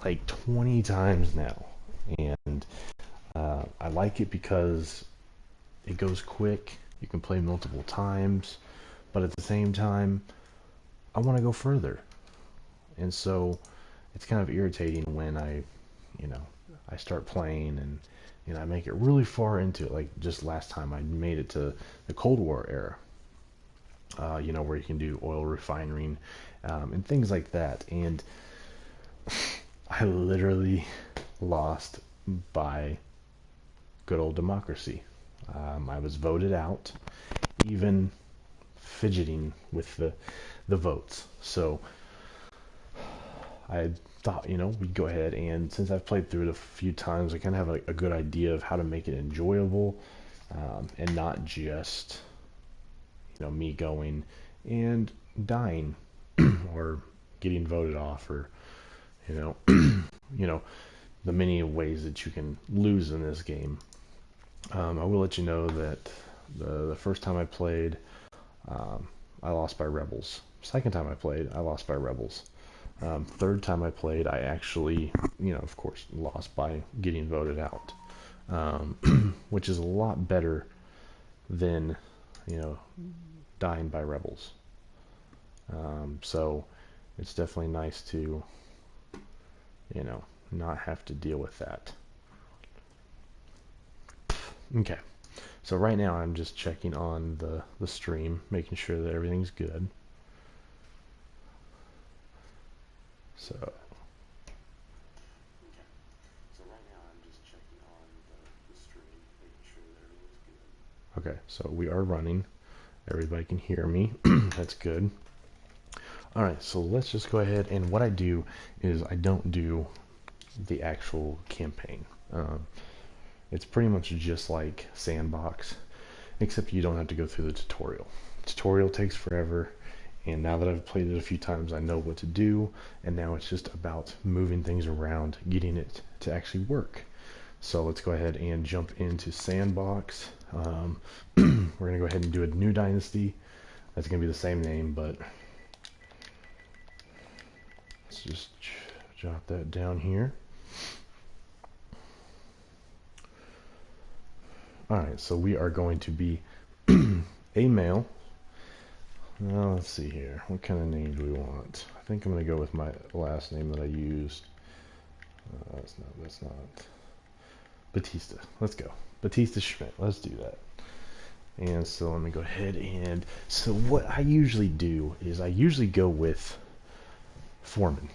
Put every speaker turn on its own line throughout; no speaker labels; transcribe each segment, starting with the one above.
like 20 times now, and I like it because it goes quick. You can play multiple times, but at the same time, I want to go further. And so it's kind of irritating when you know, I start playing and I make it really far into it. Like just last time, I made it to the Cold War era. Where you can do oil refining and things like that. And I literally lost by good old democracy. I was voted out, even fidgeting with the votes. So I thought, we'd go ahead, and since I've played through it a few times, I kind of have a good idea of how to make it enjoyable, and not just, me going and dying or getting voted off, or, you know, you know, the many ways that you can lose in this game. I will let you know that the first time I played, I lost by rebels. Second time I played, I lost by rebels. Third time I played, I actually, of course, lost by getting voted out, which is a lot better than, dying by rebels. So it's definitely nice to, not have to deal with that. Okay, so right now I'm just checking on the stream, making sure that everything's good. So okay, so we are running. Everybody can hear me. That's good. All right, so let's just go ahead, and what I do is I don't do the actual campaign. It's pretty much just like Sandbox, except you don't have to go through the tutorial. Tutorial takes forever, and now that I've played it a few times, I know what to do, and now it's just about moving things around, getting it to actually work. So let's go ahead and jump into Sandbox. We're going to go ahead and do a new dynasty. That's going to be the same name, but let's just jot that down here. Alright, so we are going to be a male. Now let's see here. What kind of name do we want? I think I'm going to go with my last name that I used. That's not. Batista. Let's go. Batista Schmidt. Let's do that. And so let me go ahead and... So what I usually do is I usually go with Foreman.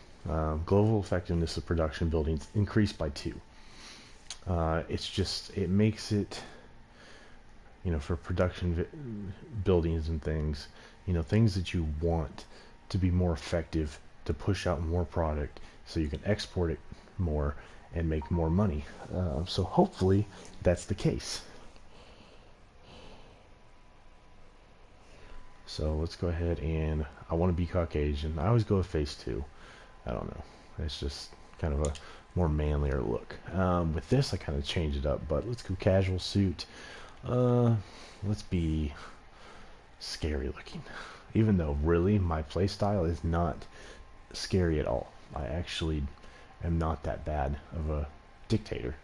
Global effectiveness of production buildings increased by 2. It makes it, for production buildings and things, things that you want to be more effective, to push out more product so you can export it more and make more money. So hopefully that's the case. So let's go ahead, and I want to be Caucasian. I always go with face 2. I don't know. It's just kind of a more manlier look. With this, I kind of changed it up, but let's go casual suit. Let's be scary looking. Even though, really, my playstyle is not scary at all. I actually am not that bad of a dictator.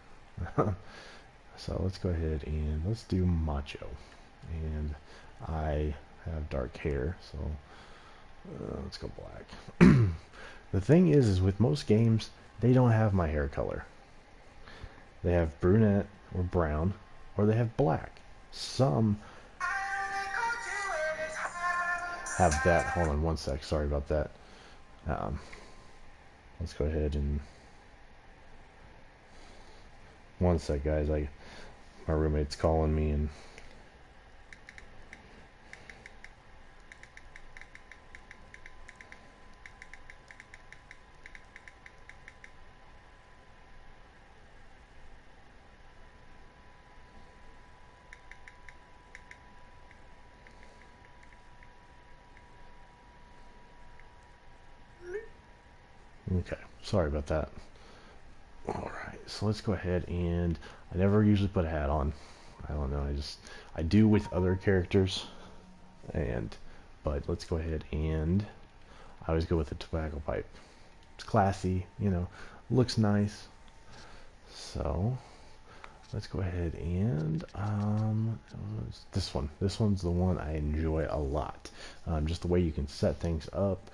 So let's go ahead and let's do macho. And I have dark hair, so let's go black. The thing is with most games, they don't have my hair color. They have brunette or brown, or they have black. Some have that. Hold on one sec. Sorry about that. Let's go ahead and... One sec, guys. My roommate's calling me, and... Okay, sorry about that. Alright, so let's go ahead, and I never usually put a hat on. I don't know, I do with other characters, but let's go ahead, and I always go with a tobacco pipe. It's classy, looks nice. So let's go ahead and this one. This one's the one I enjoy a lot. Just the way you can set things up.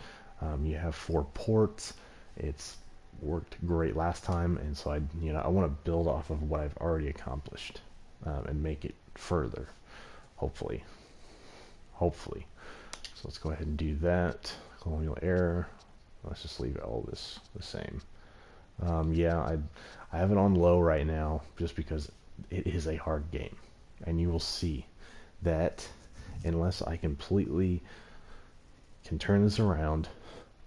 You have 4 ports. It's worked great last time, and so I want to build off of what I've already accomplished and make it further. Hopefully. So let's go ahead and do that. Colonial error. Let's just leave all this the same. Yeah, I have it on low right now just because it is a hard game. And you will see that unless I completely can turn this around,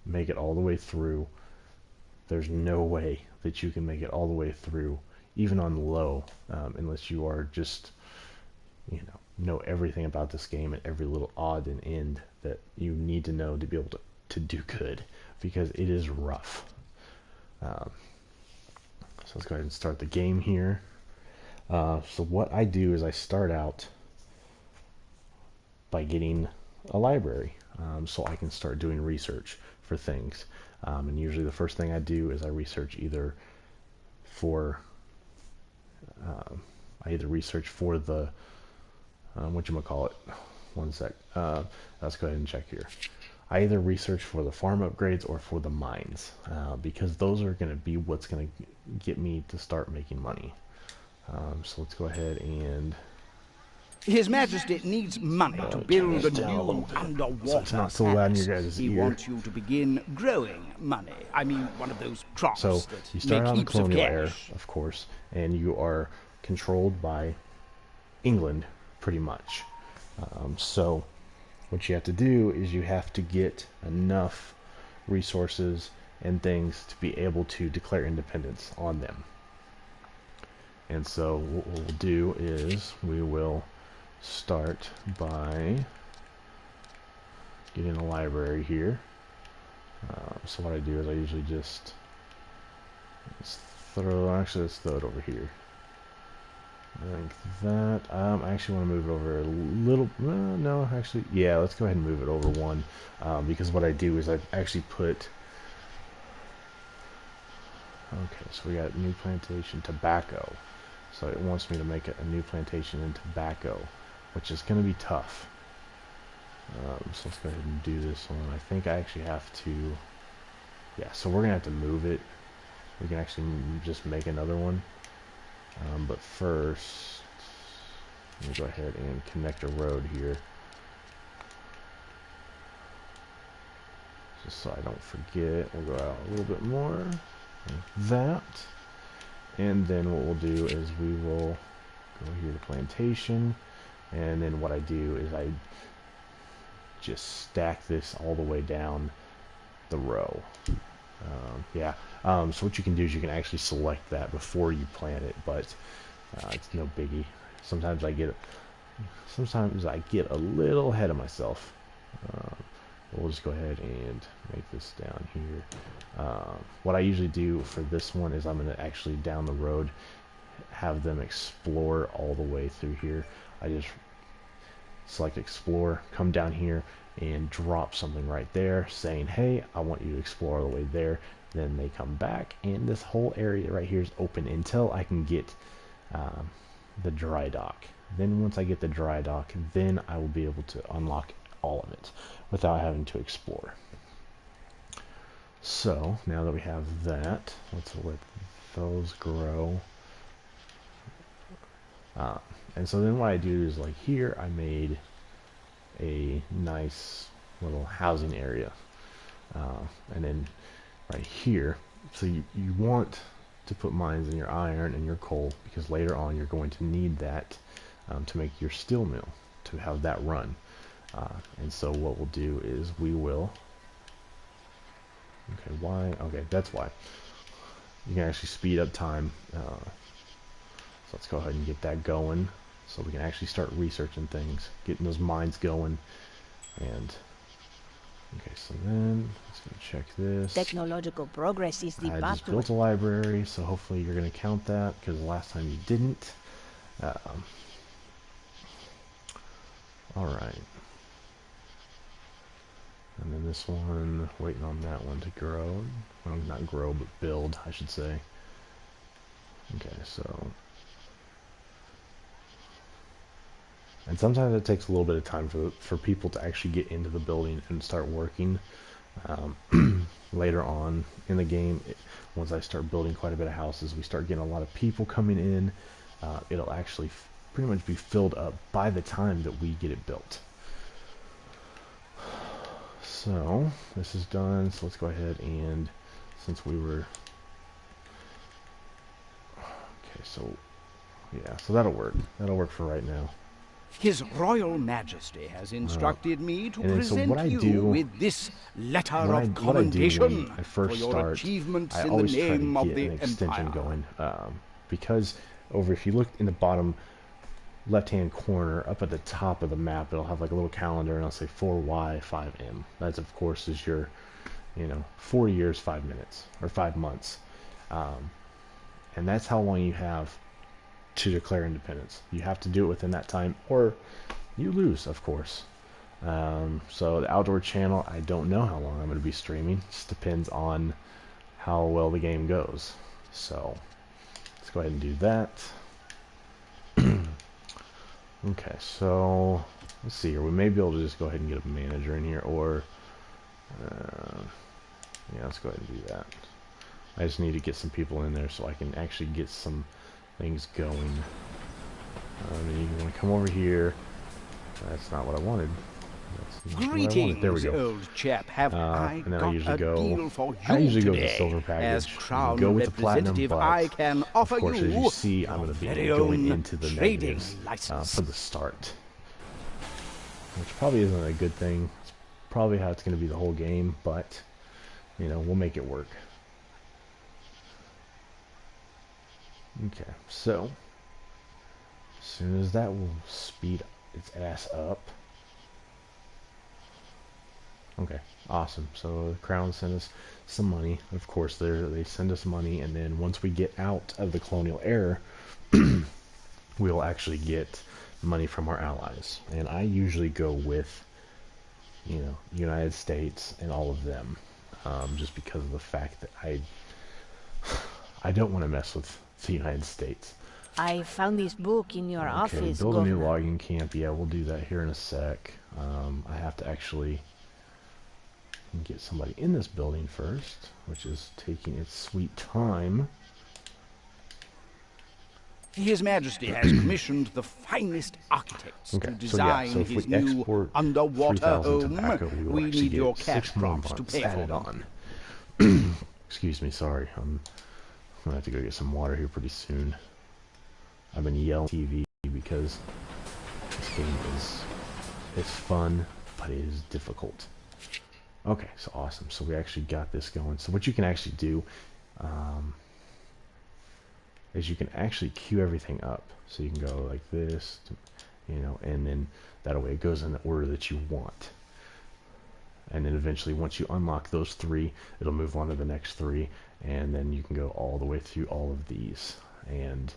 make it all the way through, there's no way that you can make it all the way through, even on low, unless you are just, know everything about this game and every little odd and end that you need to know to be able to do good, because it is rough. So let's go ahead and start the game here. So what I do is I start out by getting a library, so I can start doing research for things. And usually the first thing I do is I research either for the whatchamacallit. One sec. Let's go ahead and check here. I either research for the farm upgrades or for the mines, because those are going to be what's going to get me to start making money. So let's go ahead and...
His Majesty needs money to build a new underwater
so it's not so loud in your guys'
He
ear.
wants you to begin growing money. I mean, one of those crops
So
that
you start
make
on the
heaps of
colonial era,
cash.
of course, and you are controlled by England, pretty much. So what you have to do is you have to get enough resources and things to be able to declare independence on them. And so what we'll do is we will start by getting a library here. So what I do is I usually let's throw it over here. Like that. I actually want to move it over a little. No, actually, yeah. Let's go ahead and move it over one, because what I do is I actually put. Okay, so we got new plantation tobacco. So it wants me to make a new plantation in tobacco, which is going to be tough. So let's go ahead and do this one. I think I actually have to. Yeah, so we're gonna have to move it. We can actually just make another one. But first, let me go ahead and connect a road here, just so I don't forget. We'll go out a little bit more, like that. And then what we'll do is we will go here to plantation, and then what I do is I just stack this all the way down the row. So what you can do is you can actually select that before you plant it, but it's no biggie. Sometimes I get a little ahead of myself. We'll just go ahead and make this down here. What I usually do for this one is I'm going to actually down the road have them explore all the way through here. I just select explore, come down here and drop something right there saying, hey, I want you to explore all the way there. Then they come back and this whole area right here is open until I can get the dry dock. Then once I get the dry dock, then I will be able to unlock all of it without having to explore. So now that we have that, let's let those grow. And so then what I do is, like here, I made a nice little housing area. And then right here, so you want to put mines in your iron and your coal, because later on you're going to need that to make your steel mill, to have that run. And so what we'll do is we will, okay, why? Okay, that's why. You can actually speed up time. So let's go ahead and get that going, so we can actually start researching things, getting those mines going. And okay, so then let's go check this.
Technological progress is the
I
path
just
to
built a library, so hopefully you're going to count that, because last time you didn't. Alright. And then this one, waiting on that one to grow. Well, not grow, but build, I should say. Okay, so... And sometimes it takes a little bit of time for people to actually get into the building and start working. Later on in the game, once I start building quite a bit of houses, we start getting a lot of people coming in. It'll actually pretty much be filled up by the time that we get it built. So this is done, so let's go ahead and, since we were, okay, so yeah, so that'll work for right now.
His Royal Majesty has instructed me to present
what I
you
do,
with this letter
what
of
I do
commendation
when I
for
first
your
start,
achievements
I
in the
always try
name
to
of
get
the
an extension
Empire.
going, because if you look in the bottom left-hand corner, up at the top of the map, it'll have like a little calendar, and it'll say 4Y5M. That, of course, is your, 4 years, 5 minutes, or 5 months. And that's how long you have to declare independence. You have to do it within that time, or you lose, of course. So the outdoor channel, I don't know how long I'm going to be streaming. It just depends on how well the game goes. So let's go ahead and do that. Okay, so let's see here. We may be able to just go ahead and get a manager in here, or yeah, let's go ahead and do that. I just need to get some people in there so I can actually get some things going. And you want to come over here. That's not what I wanted. That's not what I wanted.
Greetings,
There we go.
old chap. Have I
And then
got
I usually
a
go.
deal for
I
you
usually go with
today?
the silver
As
package.
Crown
Go with the platinum,
representative,
but
I can offer
of course, as you
you
see, I'm
your
going to be
very
going
own
into the
trading
negatives
license.
for the start, which probably isn't a good thing. It's probably how it's going to be the whole game, but we'll make it work. Okay, so as soon as that will speed its ass up. Okay, awesome. So the Crown sent us some money. Of course, they send us money, and then once we get out of the colonial era, we'll actually get money from our allies. And I usually go with, United States and all of them, just because of the fact that I don't want to mess with the United States.
I found this book in your
Okay,
office,
build a new
Governor.
logging camp. Yeah, we'll do that here in a sec. I have to actually get somebody in this building first, which is taking its sweet time.
His Majesty has commissioned the finest architects
Okay,
to design
so if
his
we
new
export
underwater
3,000
home.
tobacco, we will
We
actually
need
get
your
6
cash
more
crops to
months
pay for
added
them.
on. Excuse me, sorry. I'm gonna have to go get some water here pretty soon. I've been yelling TV because this game is fun, but it is difficult. Okay, so awesome. So we actually got this going. So what you can actually do is you can actually queue everything up. So you can go like this, and then that way it goes in the order that you want. And then eventually, once you unlock those 3, it'll move on to the next 3, and then you can go all the way through all of these. And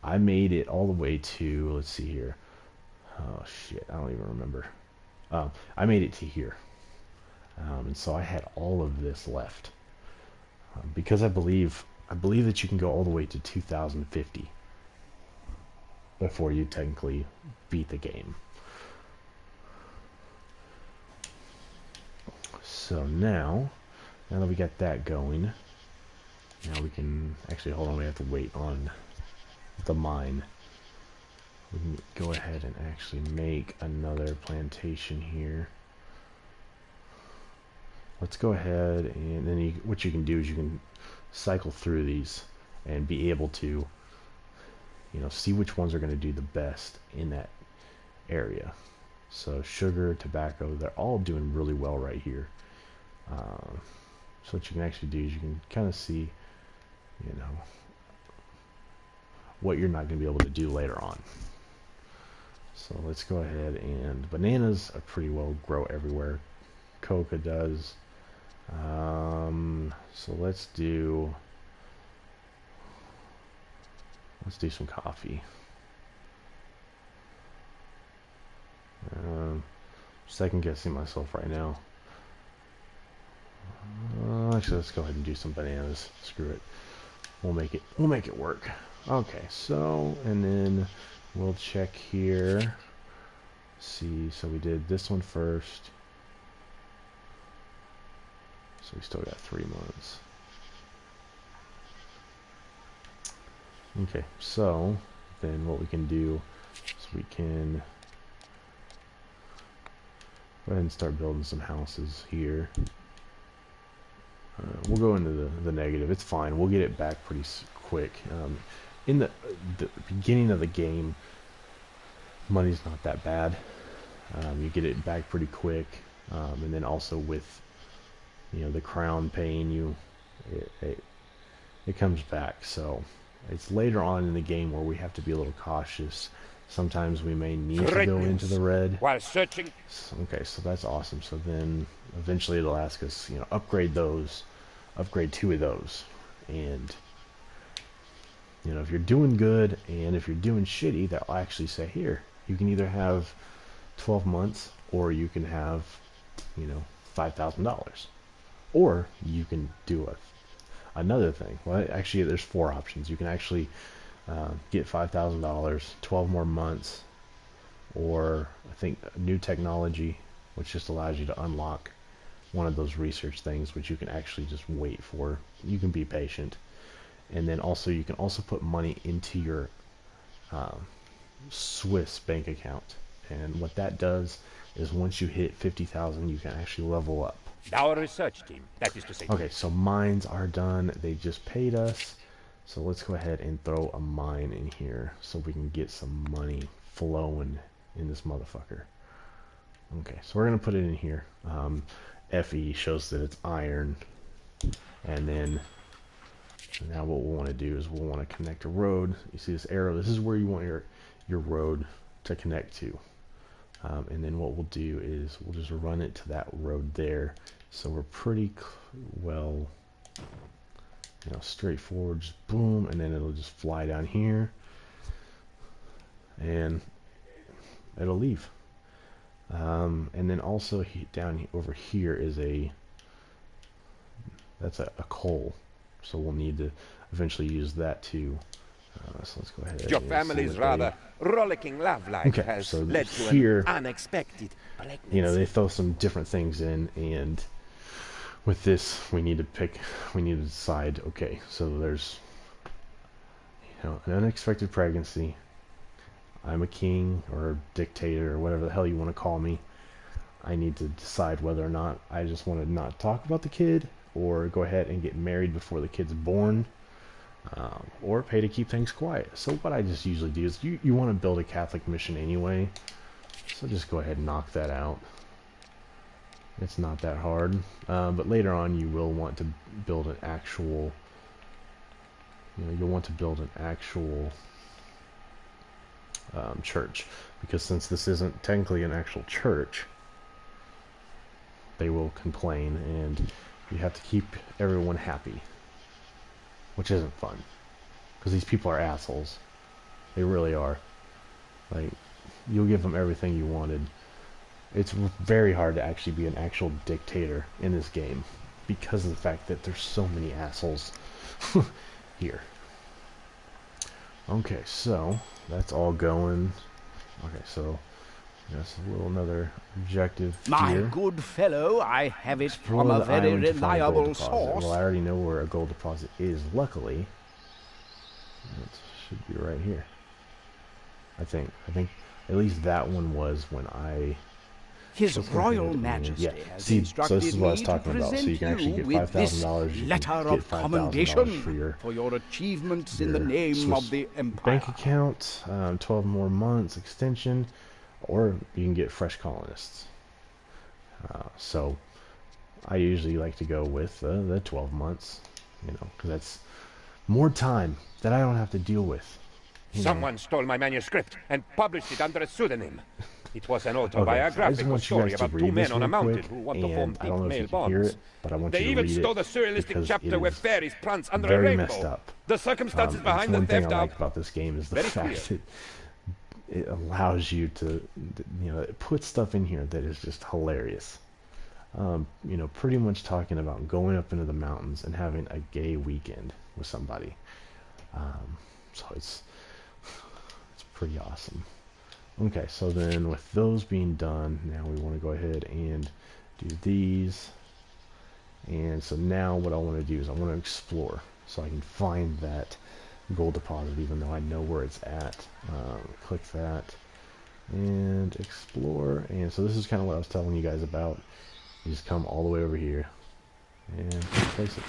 I made it all the way to, let's see here. Oh shit, I don't even remember. I made it to here. And so I had all of this left. Because I believe that you can go all the way to 2050 before you technically beat the game. So now that we got that going, now we can actually, hold on, we have to wait on the mine. We can go ahead and actually make another plantation here. Let's go ahead, and then what you can do is you can cycle through these and be able to, see which ones are going to do the best in that area. So sugar, tobacco, they're all doing really well right here. So what you can actually do is you can kind of see, what you're not going to be able to do later on. So let's go ahead, and bananas are pretty well grow everywhere. Coca does. So let's do some coffee. Second guessing myself right now. Actually, let's go ahead and do some bananas. Screw it. We'll make it work. Okay, so, and then we'll check here. See, so we did this one first. So we still got 3 months. Okay, so then what we can do is we can go ahead and start building some houses here. We'll go into the negative. It's fine. We'll get it back pretty quick. In the beginning of the game, money's not that bad. You get it back pretty quick, and then also with the crown paying you, it comes back. So it's later on in the game where we have to be a little cautious. Sometimes we may need to go into the red
while searching.
Okay, so that's awesome. So then eventually it'll ask us, upgrade 2 of those. And if you're doing good and if you're doing shitty, that'll actually say, here, you can either have 12 months or you can have $5,000, or you can do another thing. Well, actually there's 4 options. You can actually get $5,000, 12 more months, or I think new technology, which just allows you to unlock one of those research things, which you can actually just wait for. You can be patient. And then also you can also put money into your Swiss bank account. And what that does is once you hit 50,000, you can actually level up.
Our research team, that is to say.
Okay, so mines are done. They just paid us. So let's go ahead and throw a mine in here so we can get some money flowing in this motherfucker. Okay, so we're going to put it in here. FE shows that it's iron. And then now what we'll want to do is we'll want to connect a road. You see this arrow? This is where you want your road to connect to. And then what we'll do is we'll just run it to that road there. So we're pretty well, straightforward. Just boom, and then it'll just fly down here, and it'll leave. And then also down over here is that's a coal. So we'll need to eventually use that too. So let's go ahead.
Your family's rather rollicking love life has
so
led to
here,
an unexpected pregnancy.
they throw some different things in, and with this we need to decide, okay, so there's an unexpected pregnancy. I'm a king or a dictator or whatever the hell you want to call me. I need to decide whether or not I just want to not talk about the kid, or go ahead and get married before the kid's born, or pay to keep things quiet. So what I just usually do is you want to build a Catholic mission anyway, so just go ahead and knock that out. It's not that hard, but later on you will want to build an actual, you'll want to build an actual church, because since this isn't technically an actual church, they will complain, and you have to keep everyone happy, which isn't fun, because these people are assholes. They really are. Like, you'll give them everything you wanted. It's very hard to actually be an actual dictator in this game because of the fact that there's so many assholes here. Okay, so that's all going. Okay, so that's another objective
My
here.
good fellow, I have it
Explore
from a
the
very
island to find a gold
reliable
deposit.
source.
Well, I already know where a gold deposit is, luckily. It should be right here. I think at least that one was when I...
His Royal Majesty has
See, so
instructed
this is what I was
me to
talking about. So
present
you can actually get
with this
$5,000. You
letter
can
of
get $5,000
commendation
for your
achievements in the name
Swiss
of the Empire.
bank account, 12 more months extension, or you can get fresh colonists. So I usually like to go with the 12 months, because that's more time that I don't have to deal with.
Someone stole my manuscript and published it under a pseudonym. It was an
I just
autobiographical
want you
story
guys to
about
read
2
this
men on a
real
mountain
quick,
who want to form
and I don't know if
male
you can hear
bonds.
it, but I want
They
you to
even
read
stole
it
the surrealistic
because
chapter
it
where
is
fairies prance under a
very
rainbow.
messed up.
The circumstances
It's
behind the
one thing
theft
I
are
like about this game is the
very
fact
clear.
that it allows you to, it puts stuff in here that is just hilarious. You know, pretty much talking about going up into the mountains and having a gay weekend with somebody. So it's pretty awesome. Okay, so then with those being done, now we want to go ahead and do these. And so now what I want to do is I want to explore so I can find that gold deposit, even though I know where it's at. Click that and explore. And so this is kind of what I was telling you guys about. You just come all the way over here and place it.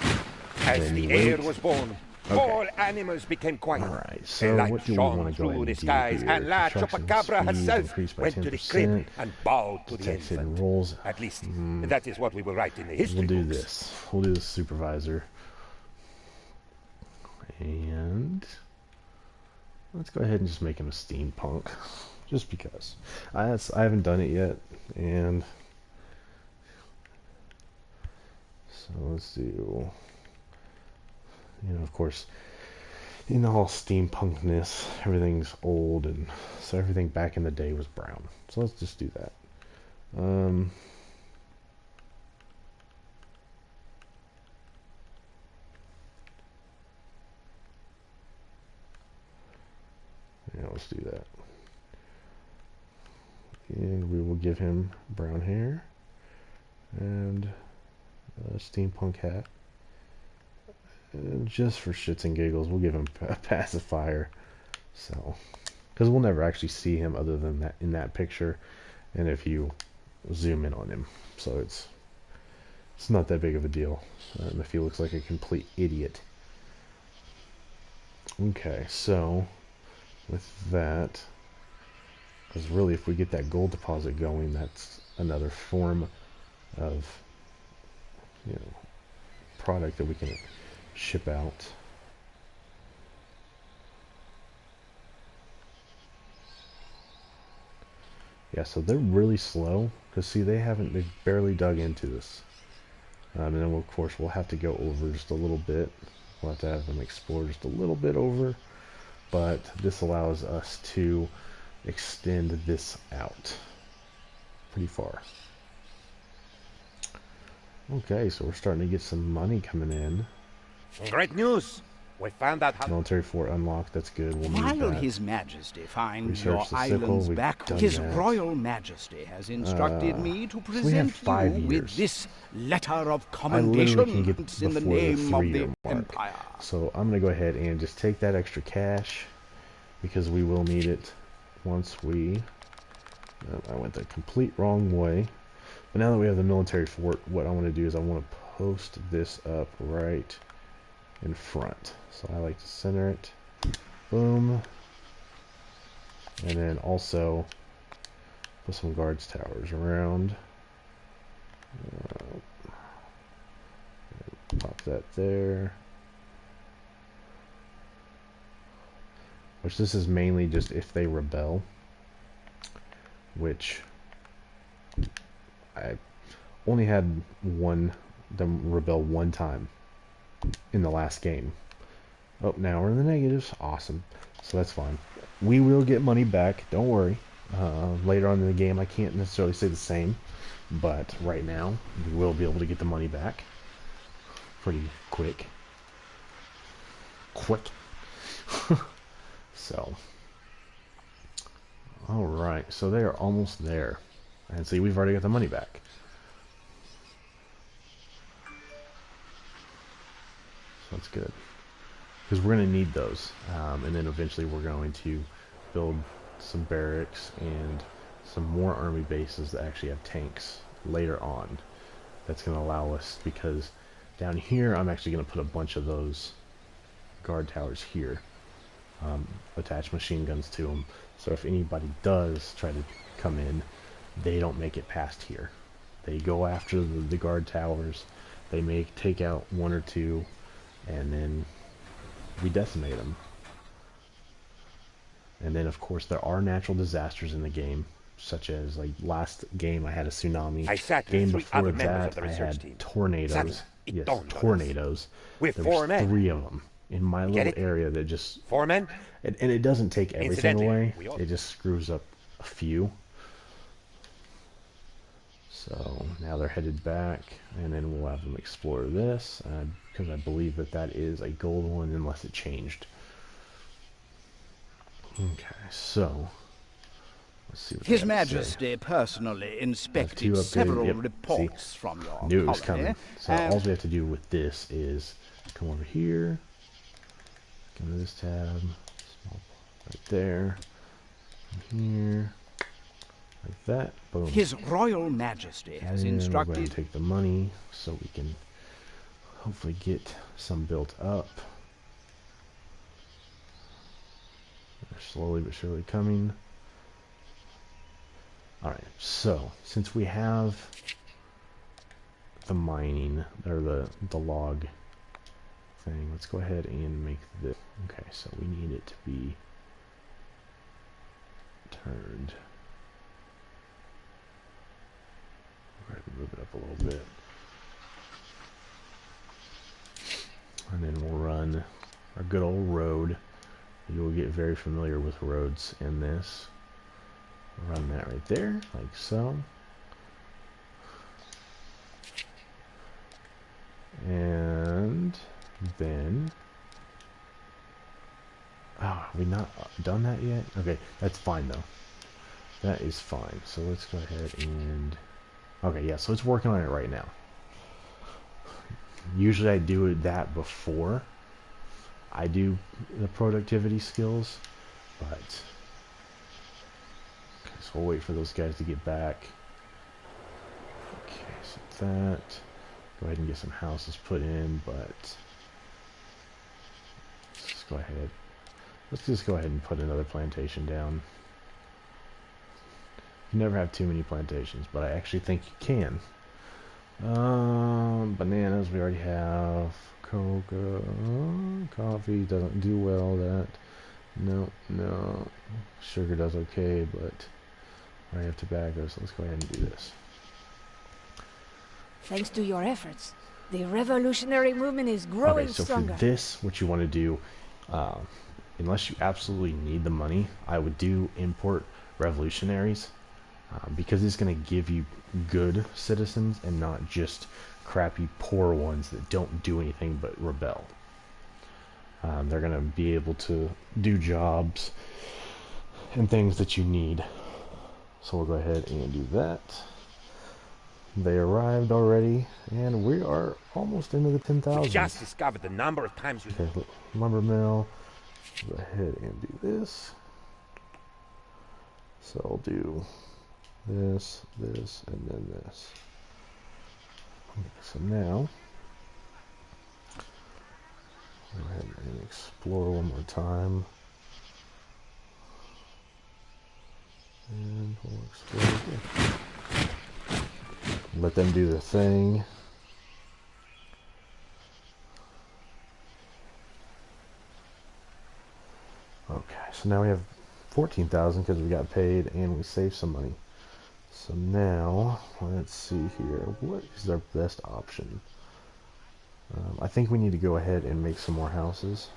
As the air was born, all animals became quiet.
Alright,
The
so
light
what do we
shone
want to go
through
ahead
the
and do
skies,
here?
and La
Construction
Chupacabra
speed
herself
increased by
went to the crib
10%.
and bowed to the
Detected
infant.
rolls.
At least, that is what we will write in the history
We'll do
books.
this. We'll do the supervisor. And let's go ahead and just make him a steampunk. Just because. I haven't done it yet. And so let's do, you know, of course, in all steampunkness, everything's old, and so everything back in the day was brown. So let's just do that. Yeah, let's do that. And we will give him brown hair and a steampunk hat. And just for shits and giggles, we'll give him a pacifier. So, because we'll never actually see him other than that in that picture, and if you zoom in on him, so it's not that big of a deal if he looks like a complete idiot. Okay, so with that, because really if we get that gold deposit going, that's another form of, you know, product that we can ship out. Yeah, so they're really slow, because see, they've barely dug into this. And then of course we'll have to go over just a little bit. We'll have to have them explore just a little bit over, but this allows us to extend this out pretty far. Okay, so we're starting to get some money coming in.
Great news! We found out how...
Military fort unlocked, that's good. We'll need
While
that.
His Majesty finds
Research
your
the sickle,
islands
we've
back,
done
His
that.
Royal Majesty has instructed me to
we have
present
5
you
years.
with this letter of
I literally can get
commendation in the
before the
name of
3-year
the
mark.
Empire.
So I'm going to go ahead and just take that extra cash, because we will need it once we... I went the complete wrong way. But now that we have the military fort, what I want to do is I want to post this up right in front. So I like to center it. Boom. And then also put some guards towers around. Pop that there. Which this is mainly just if they rebel. Which I only had them rebel one time in the last game. Oh, now we're in the negatives. Awesome. So that's fine. We will get money back. Don't worry. Later on in the game, I can't necessarily say the same. But right now, we will be able to get the money back. Pretty quick. So. Alright, so they are almost there. And see, we've already got the money back. So that's good. Because we're going to need those. And then eventually we're going to build some barracks and some more army bases that actually have tanks later on. That's going to allow us, because down here I'm actually going to put a bunch of those guard towers here. Attach machine guns to them. So if anybody does try to come in, they don't make it past here. They go after the guard towers. They may take out 1 or 2, and then we decimate them. And then of course there are natural disasters in the game, such as like last game I had a tsunami.
I sat with
Game
3
before
other members of
that
the
I
research
had
team.
tornadoes.
Suddenly, it
Yes,
dawned on us.
tornadoes.
With
There
4
was
men.
3 of them in my
Get
little
it?
area that just...
4 men?
And it doesn't take everything
Incidentally,
away.
we all-
It just screws up a few. So now they're headed back, and then we'll have them explore this, because I believe that that is a gold one, unless it changed. Okay, so let's see what they
His
have to say.
Majesty personally
Have
inspected
two upgraded-
several
yep,
reports
see?
from your
Knew it was
colony.
coming. So all we have to do with this is come over here, come to this tab, small right there, here, like that, boom.
His Royal Majesty has
And we'll go ahead and
instructed...
take the money so we can hopefully get some built up. They're slowly but surely coming. Alright, so since we have the mining, or the log thing, let's go ahead and make this. Okay, so we need it to be turned. Go ahead and move it up a little bit. And then we'll run our good old road. You'll get very familiar with roads in this. Run that right there, like so. And then... Oh, have we not done that yet? Okay, that's fine though. That is fine. So let's go ahead and... Okay, yeah, so it's working on it right now. Usually I do that before I do the productivity skills, but... Okay, so we'll wait for those guys to get back. Okay, so that... Go ahead and get some houses put in, but... Let's just go ahead. Let's just go ahead and put another plantation down. You never have too many plantations, but I actually think you can. Bananas, we already have. Cocoa, coffee doesn't do well. That, no. Sugar does okay, but I already have tobacco, so let's go ahead and do this.
Thanks to your efforts, the revolutionary movement is growing
Okay, so
stronger.
for this, what you want to do, unless you absolutely need the money, I would do import revolutionaries, because it's going to give you good citizens and not just crappy poor ones that don't do anything but rebel. They're going to be able to do jobs and things that you need. So we'll go ahead and do that. They arrived already, and we are almost into the 10,000.
Just discovered the number of times you...
Okay, lumber mill. Go ahead and do this. So I'll do this, this, and then this. Okay, so now, go ahead and explore one more time. And we'll explore again. Let them do their thing. Okay, so now we have 14,000 because we got paid and we saved some money. So now, let's see here. What is our best option? I think we need to go ahead and make some more houses.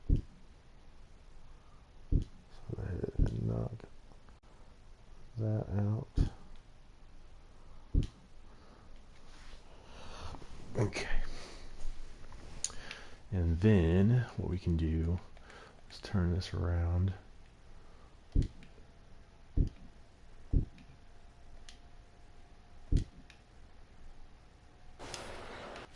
So go ahead and knock that out. Okay. And then what we can do is turn this around.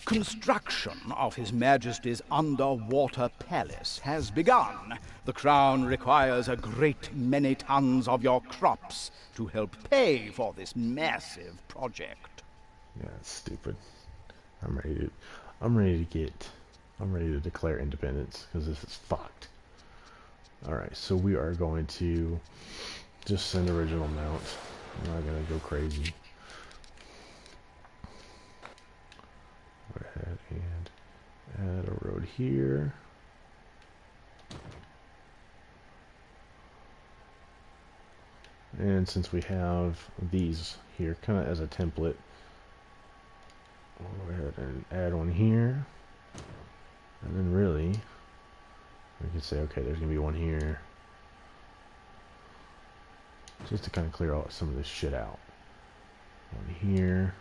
Construction of His Majesty's underwater palace has begun. The Crown requires a great many tons of your crops to help pay for this massive project.
Yeah, it's stupid. I'm ready to declare independence because this is fucked. Alright, so we are going to just send original mount. I'm not gonna go crazy. Go ahead and add a road here. And since we have these here kind of as a template, we'll go ahead and add one here. And then really, we could say, okay, there's going to be one here. just to kind of clear all some of this shit out. One here.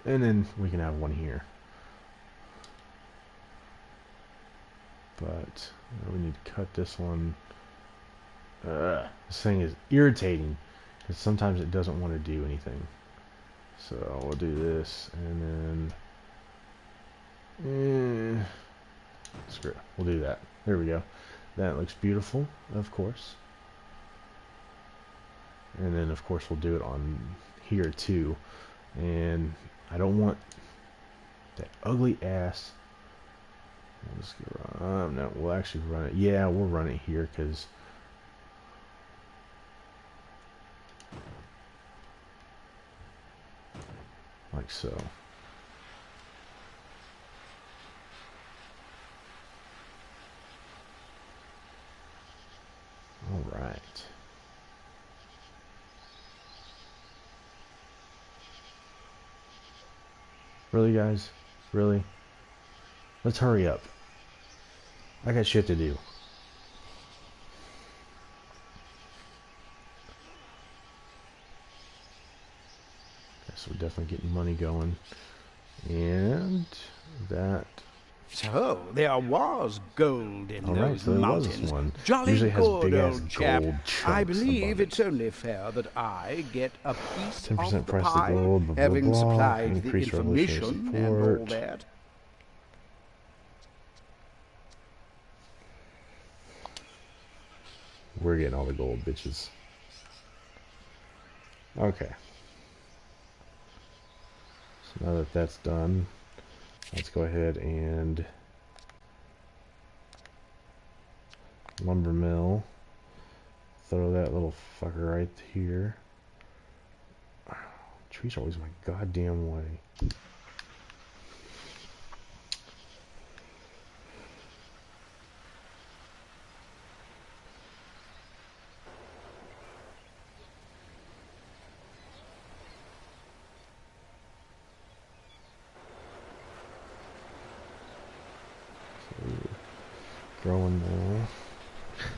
And then we can have one here. But we need to cut this one. This thing is irritating because sometimes it doesn't want to do anything. So we'll do this and then screw it. We'll do that. There we go. That looks beautiful, of course. And then of course we'll do it on here too. And I don't want that ugly ass. We'll just go, no, we'll actually run it. Yeah, we'll run it here because like so. All right. Really, guys? Really? Let's hurry up. I got shit to do. Okay, so we're definitely getting money going. And that...
So, there was gold in those
so there was
mountains.
one.
Jolly
Usually has
good,
big-ass
old chap.
gold chunks
I believe
above
it's
it.
only fair that I get a piece
10%
of the
price of
pie,
gold, blah, blah,
having
blah.
supplied the
Increased revolutionary
information and all
support.
that.
We're getting all the gold, bitches. Okay. So now that that's done, let's go ahead and lumber mill. Throw that little fucker right here. Trees are always my goddamn way. Growing now.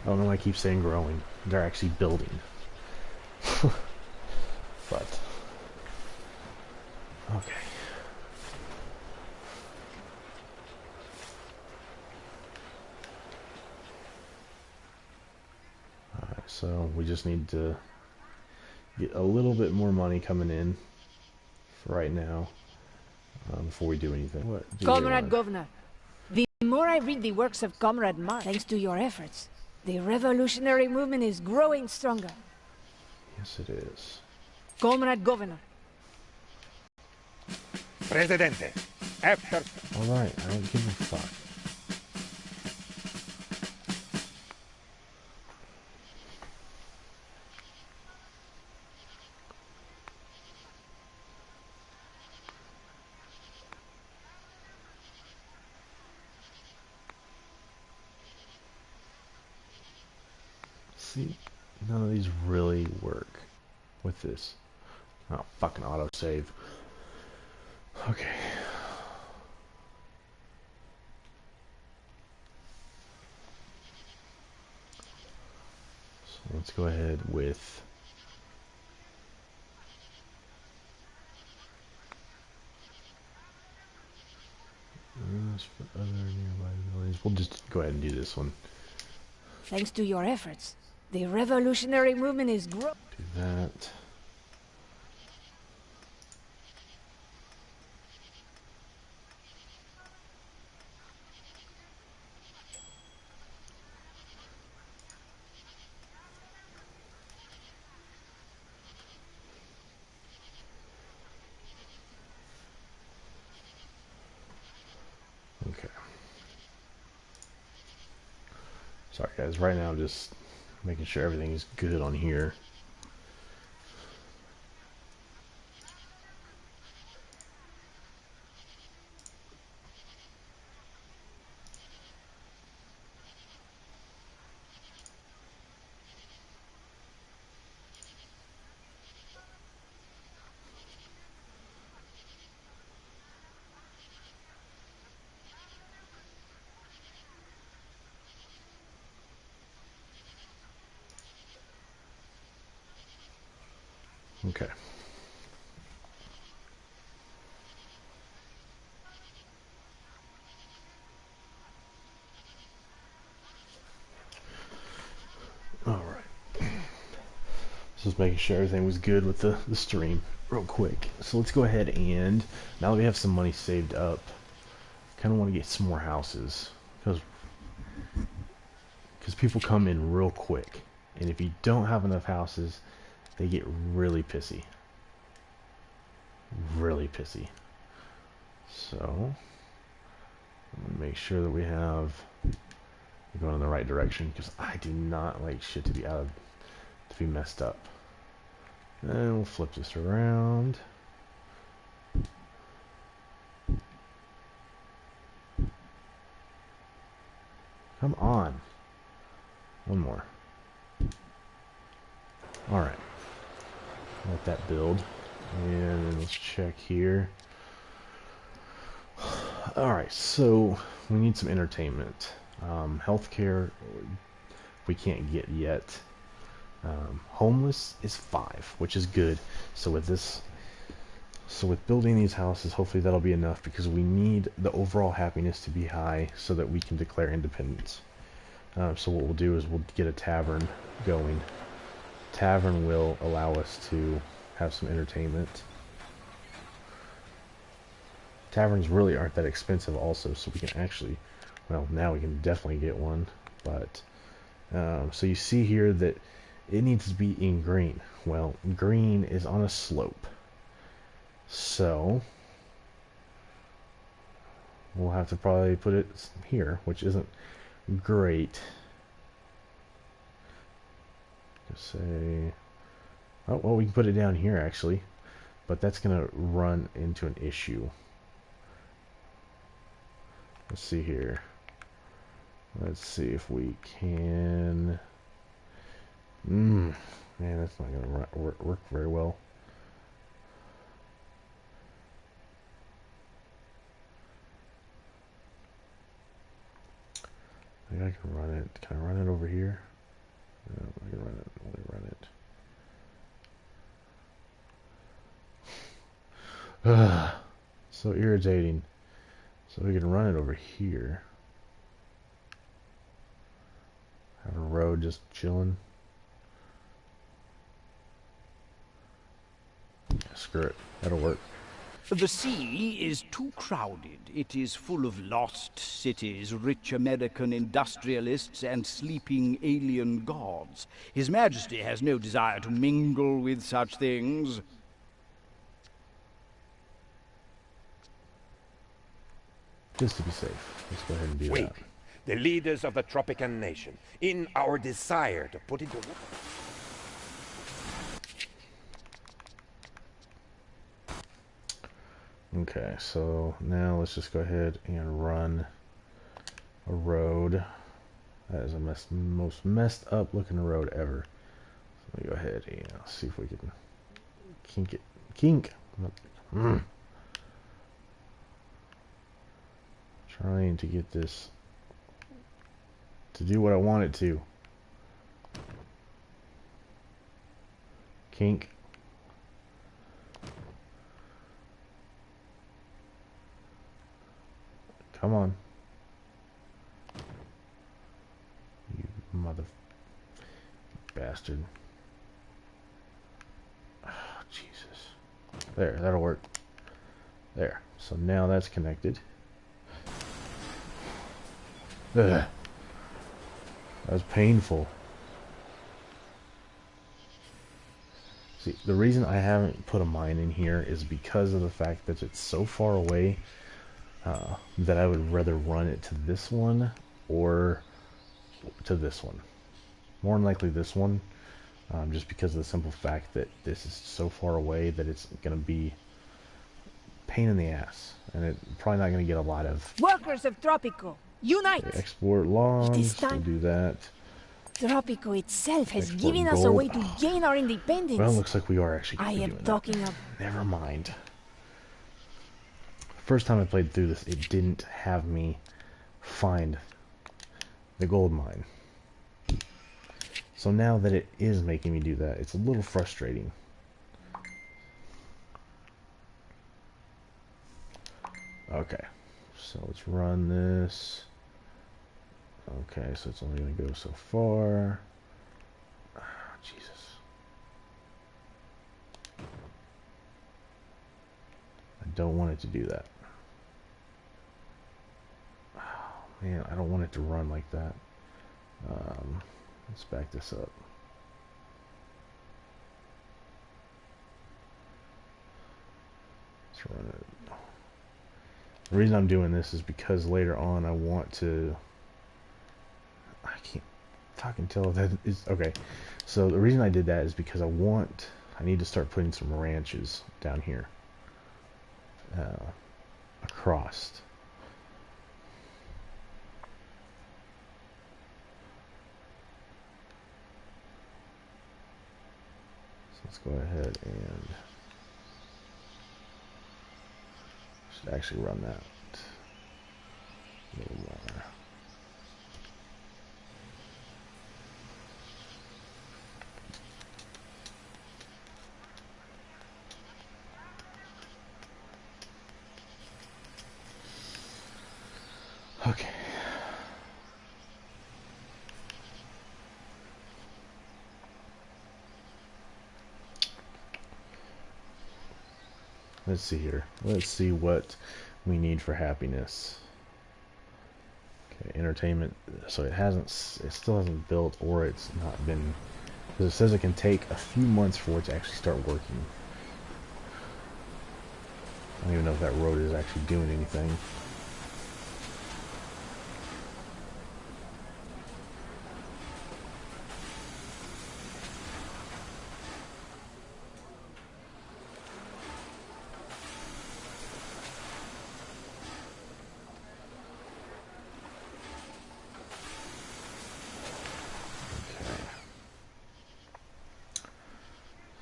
I don't know why I keep saying growing. They're actually building. But okay. Alright, so we just need to get a little bit more money coming in for right now before we do anything. What do you
Comrade
want?
Governor, the more I read the works of Comrade Mark, thanks to your efforts, the revolutionary movement is growing stronger.
Yes, it is.
Comrade Governor,
Presidente, after...
Alright, I don't give a fuck. See, none of these really work with this. Oh, fucking autosave. Okay. So let's go ahead with for other nearby buildings. We'll just go ahead and do this one.
thanks to your efforts, the revolutionary movement is growing.
Do that. Okay. Sorry guys, right now I'm just making sure everything is good on here. Okay. Alright. Just making sure everything was good with the stream real quick. So let's go ahead and, now that we have some money saved up, kind of want to get some more houses. Because people come in real quick. And if you don't have enough houses, they get really pissy. Really pissy. So, I'm going to make sure that we have, we're going in the right direction, because I do not like shit to be messed up. And we'll flip this around. Come on. One more. Alright. Let that build. And then let's check here. Alright, so we need some entertainment. Healthcare we can't get yet. Homeless is 5, which is good. So with building these houses, hopefully that'll be enough, because we need the overall happiness to be high so that we can declare independence. So what we'll do is we'll get a tavern going. Tavern will allow us to have some entertainment. Taverns really aren't that expensive also, so we can actually, well, now we can definitely get one. But so you see here that it needs to be in green. Well, green is on a slope, so we'll have to probably put it here, which isn't great. Just say, oh well, we can put it down here actually, but that's gonna run into an issue. Let's see here. Let's see if we can. Man, that's not gonna work very well. I think I can run it. Can I run it over here? No, I can run it. Let me run it. So irritating. So we can run it over here. Have a road just chilling. Screw it. That'll work.
The sea is too crowded. It is full of lost cities, rich American industrialists, and sleeping alien gods. His Majesty has no desire to mingle with such things.
Just to be safe. Let's go ahead and do
We,
that.
the leaders of the Tropican nation, in our desire to put into work.
Okay, so now let's just go ahead and run a road. That is the most messed up looking road ever. So let me go ahead and see if we can kink it. Kink! Trying to get this to do what I want it to. Kink. Come on. You mother bastard. Oh, Jesus. There, that'll work. There. So now that's connected. Ugh. That was painful. See, the reason I haven't put a mine in here is because of the fact that it's so far away that I would rather run it to this one or to this one. More than likely this one, just because of the simple fact that this is so far away that it's going to be pain in the ass, and it's probably not going to get a lot of
Workers of Tropico, unite!
export logs.
time.
We'll do that.
Tropico itself has
Export
given us a
gold.
way to gain our independence.
Well, looks like we are actually
I
going to be
am
doing
talking
that.
of...
Never mind. First time I played through this, it didn't have me find the gold mine. So now that it is making me do that, it's a little frustrating. Okay, so let's run this. Okay, so it's only going to go so far. Oh, Jesus. I don't want it to do that. Oh, man, I don't want it to run like that. Let's back this up. Let's run it. The reason I'm doing this is because later on I want to... I can't fucking tell if that is... Okay, so the reason I did that is because I need to start putting some ranches down here. Across. So let's go ahead and... should actually run that a little more. Okay. Let's see here. Let's see what we need for happiness. Okay, entertainment. So it still hasn't built, or it's not been, because it says it can take a few months for it to actually start working. I don't even know if that road is actually doing anything.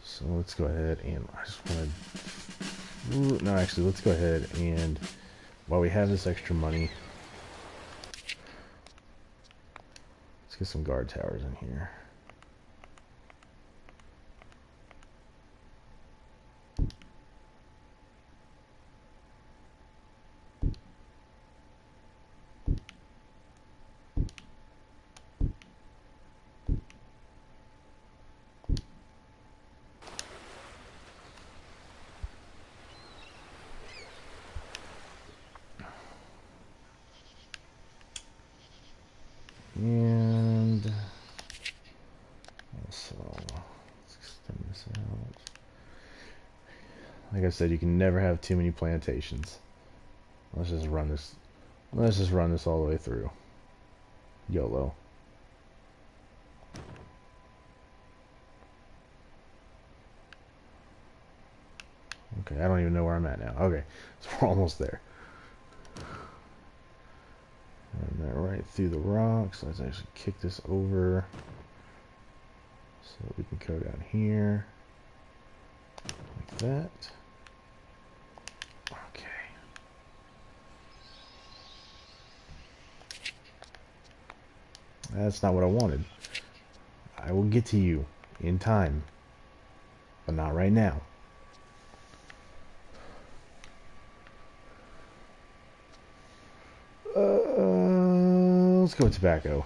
So let's go ahead and I just want to... No, actually, let's go ahead and while we have this extra money, let's get some guard towers in here. And also, let's extend this out. Like I said, you can never have too many plantations. Let's just run this. Let's just run this all the way through. YOLO. Okay, I don't even know where I'm at now. Okay, so we're almost there. Run that right through the rocks. Let's actually kick this over so we can go down here like that. Okay. That's not what I wanted. I will get to you in time, but not right now. Let's go with tobacco.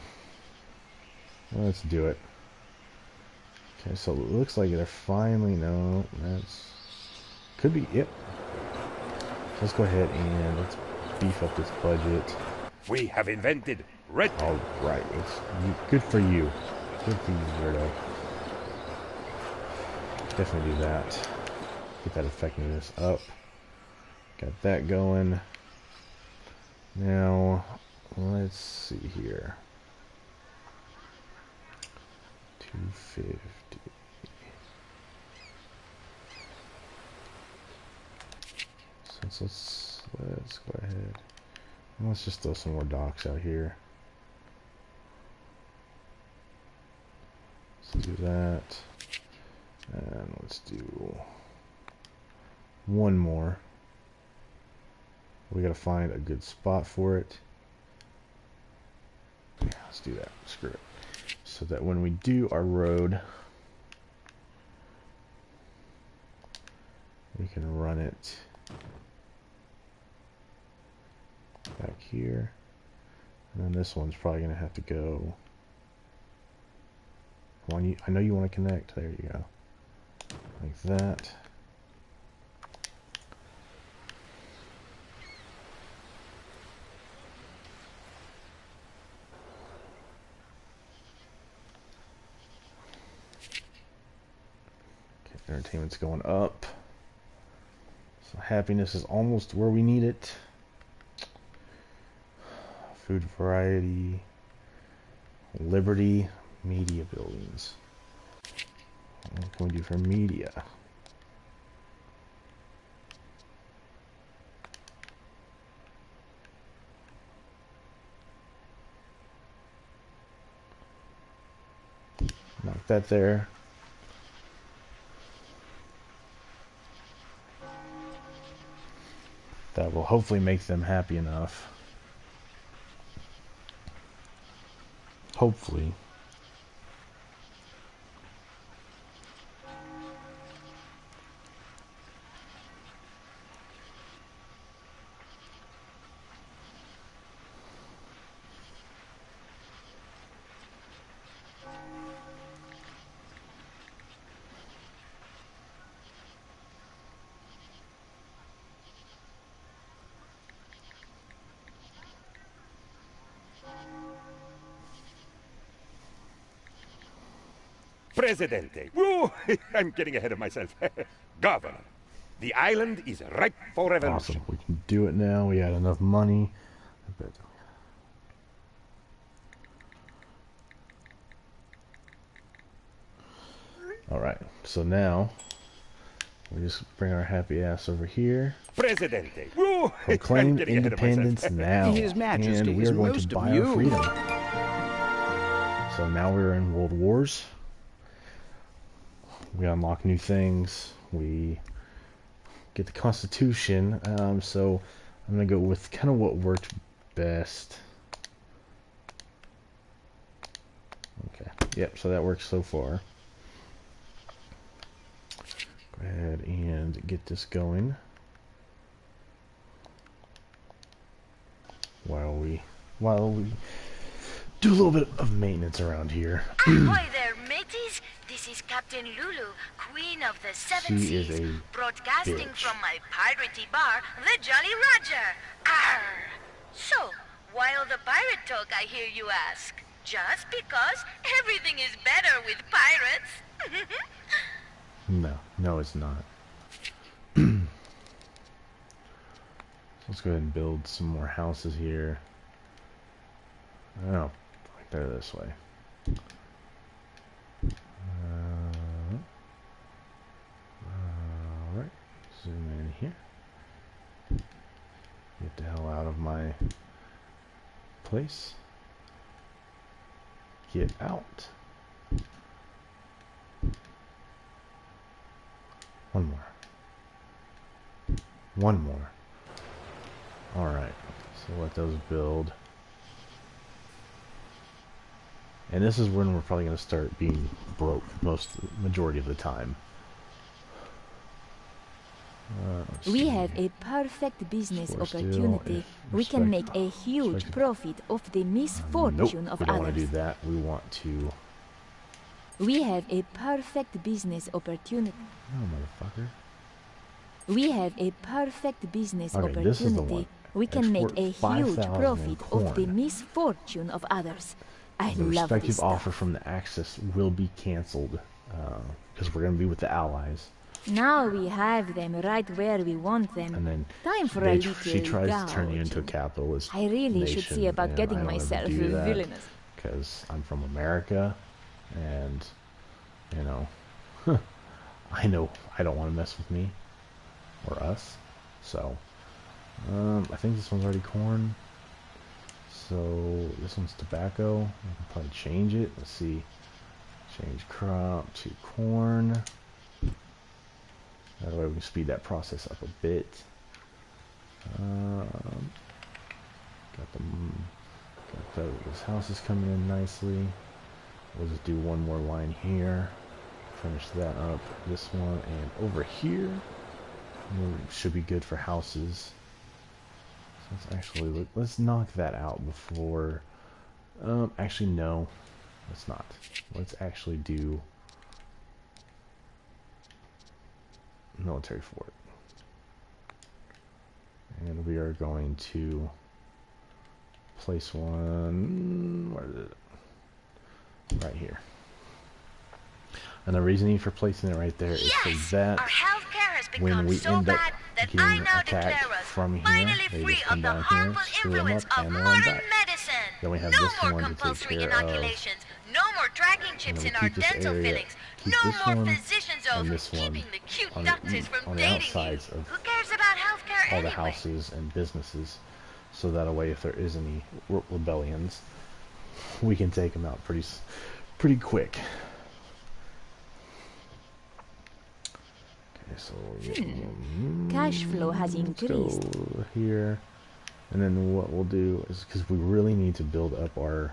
Let's do it. Okay, so it looks like they're finally... No, that's... Could be... Yep. So let's go ahead and let's beef up this budget.
We have invented red.
Alright, good for you. Good for you, weirdo. Definitely do that. Get that effectiveness up. Got that going. Now, let's see here. 250. So let's go ahead. Let's just throw some more docks out here. Let's do that. And let's do one more. We gotta find a good spot for it. Yeah, let's do that. Screw it. So that when we do our road, we can run it here. And then this one's probably going to have to go... I know you want to connect. There you go. Like that. Okay, entertainment's going up. So happiness is almost where we need it. Food variety. Liberty. Media buildings. What can we do for media? Knock that there. That will hopefully make them happy enough. Hopefully.
Presidente. Woo! I'm getting ahead of myself. Governor, the island is ripe for revolution.
Awesome. We can do it now. We had enough money. I bet. Alright, so now we just bring our happy ass over here.
Presidente. Woo!
Proclaim
I'm getting ahead of myself.
independence now.
His Majesty
and we
is
are going
most
to buy our freedom.
amused.
So now we're in World Wars. We unlock new things. We get the Constitution. So I'm going to go with kind of what worked best. Okay. Yep, so that works so far. Go ahead and get this going. While we do a little bit of maintenance around here.
Ahoy there, mateys! This is Captain Lulu, Queen of the Seven
She is
Seas,
a
broadcasting
bitch.
from my piratey bar, the Jolly Roger. Arr! So, why all the pirate talk, I hear you ask? Just because everything is better with pirates?
No, it's not. Let's go ahead and build some more houses here. Oh, like they're this way. Alright, zoom in here. Get the hell out of my place. Get out. One more. One more. Alright, so let those build. And this is when we're probably going to start being broke majority of the time.
We have a perfect business opportunity. We can make a huge profit off the misfortune
nope,
of
we don't want to do
others.
that. We want to...
We have a perfect business opportunity.
Oh, motherfucker.
We have a perfect business
Okay, this is the
opportunity.
one.
We can make a
Export
huge
5,000 in
profit off the
corn.
misfortune of others. I
The
love
respective
this stuff.
offer from the Axis will be cancelled because we're going to be with the Allies.
Now we have them right where we want them.
And then
Time for a little
she tries to turn you into a
gouging.
capitalist
I really should
nation,
see about
and
getting
I don't
myself
ever do that
villainous.
because I'm from America, and you know, I know I don't want to mess with me or us. So I think this one's already corn. So this one's tobacco. I can probably change it. Let's see. Change crop to corn. That way we can speed that process up a bit. This house is coming in nicely. We'll just do one more line here. Finish that up. This one and over here should be good for houses. let's knock that out before. Actually, no, let's not. Let's actually do military fort, and we are going to place one. Where is it? Right here. And the reasoning for placing it right there is so that when we end up getting attacked from here, they just come down here, screw them up, and they're on back. Then we have this one to take care of.
No more tracking chips in our dental fillings. No more physician zones keeping the cute doctors from dating
outsides
you.
of
Who cares about healthcare
all
anyway?
the houses and businesses, so that way if there is any rebellions, we can take them out pretty quick. Okay, so
Cash flow has increased.
go here, and then what we'll do is, because we really need to build up our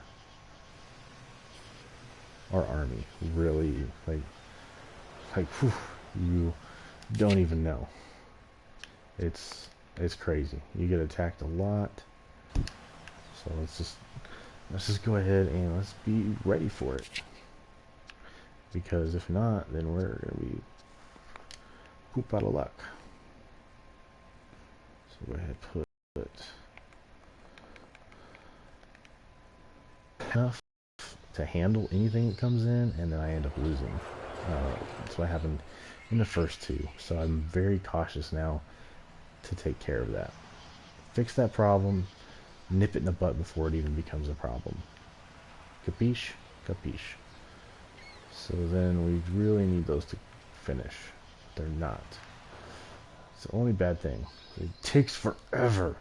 army, really, like whew, you don't even know. It's crazy. You get attacked a lot, so let's just go ahead and let's be ready for it, because if not, then we're gonna be poop out of luck. So go ahead, put enough to handle anything that comes in, and then I end up losing. That's what happened in the first two, so I'm very cautious now to take care of that. Fix that problem, nip it in the butt before it even becomes a problem. Capiche? Capiche. So then we really need those to finish. They're not. It's the only bad thing. It takes forever.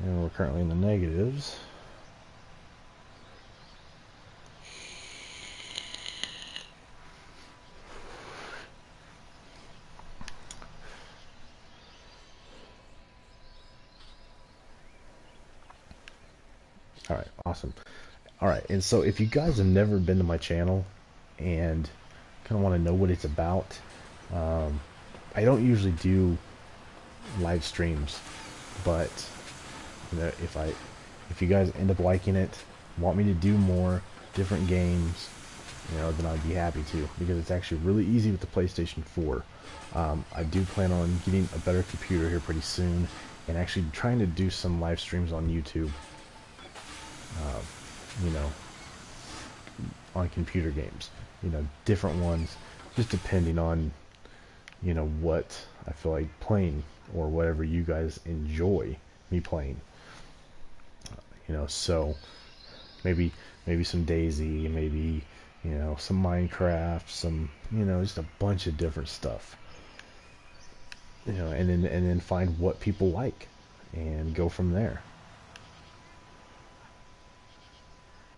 And we're currently in the negatives. Alright, awesome. Alright, and so if you guys have never been to my channel and kind of want to know what it's about, I don't usually do live streams, but you know, if you guys end up liking it, want me to do more different games, you know, then I'd be happy to, because it's actually really easy with the PlayStation 4. I do plan on getting a better computer here pretty soon, and actually trying to do some live streams on YouTube, you know, on computer games, you know, different ones, just depending on, you know, what I feel like playing, or whatever you guys enjoy me playing. You know, so maybe some Daisy, maybe, you know, some Minecraft, some, you know, just a bunch of different stuff. You know, and then find what people like and go from there.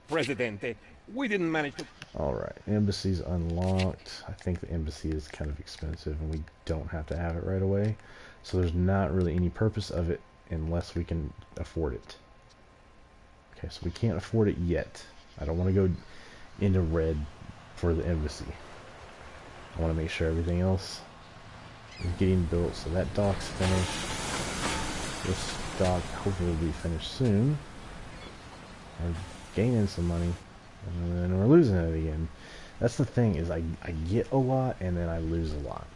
Presidente, we didn't manage to...
Alright, embassy's unlocked. I think the embassy is kind of expensive and we don't have to have it right away. So there's not really any purpose of it unless we can afford it. Okay, so we can't afford it yet. I don't want to go into red for the embassy. I want to make sure everything else is getting built. So that dock's finished. This dock hopefully will be finished soon. We're gaining some money, and then we're losing it again. That's the thing, is I get a lot and then I lose a lot.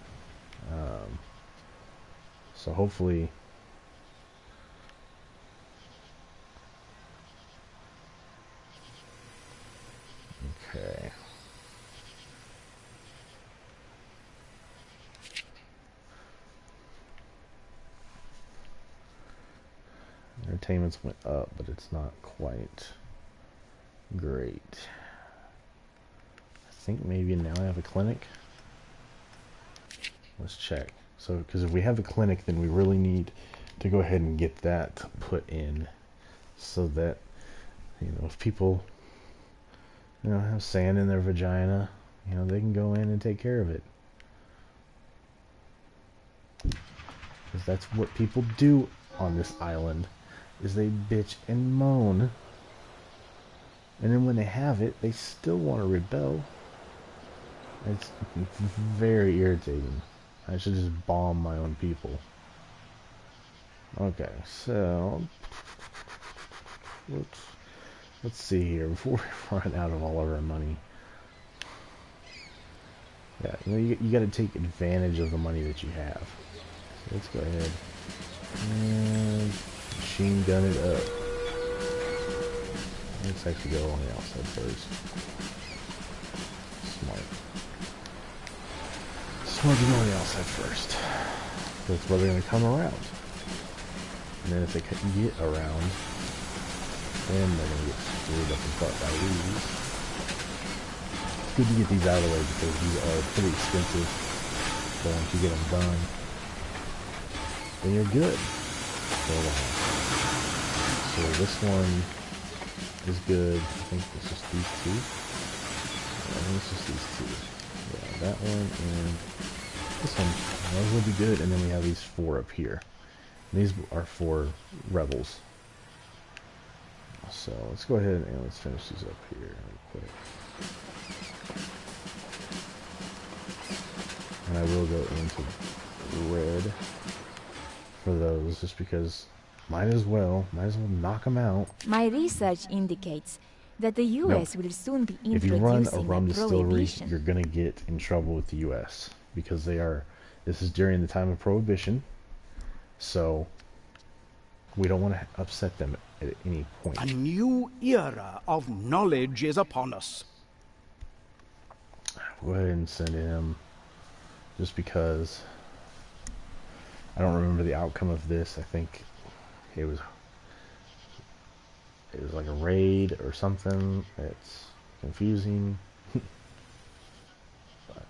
So hopefully... Okay. Entertainments went up, but it's not quite great. I think maybe now I have a clinic. Let's check. So, because if we have a clinic, then we really need to go ahead and get that put in, so that, you know, if people, you know, have sand in their vagina, you know, they can go in and take care of it. Because that's what people do on this island, is they bitch and moan. And then when they have it, they still want to rebel. It's very irritating. I should just bomb my own people. Okay, so let's see here before we run out of all of our money. Yeah, you got to take advantage of the money that you have. So let's go ahead and machine gun it up. Let's actually go on the outside first. Smart. Smart to go on the outside first. That's where they're going to come around. And then if they can get around, then they're going to get screwed up and caught by these. It's good to get these out of the way because these are pretty expensive. So once you get them done, then you're good. So this one is good. I think it's just these two. Yeah, I think it's just these two. Yeah, that one and this one. Those will be good. And then we have these 4 up here. And these are 4 rebels. So let's go ahead and let's finish these up here real quick. And I will go into red for those just because might as well knock them out.
My research indicates that the U.S. will soon be
If you run a
introducing
rum
a
distillery,
prohibition.
you're going to get in trouble with the U.S. because this is during the time of prohibition. So we don't want to upset them at any point.
A new era of knowledge is upon us.
Go ahead and send him just because I don't remember the outcome of this. I think it was like a raid or something. It's confusing. But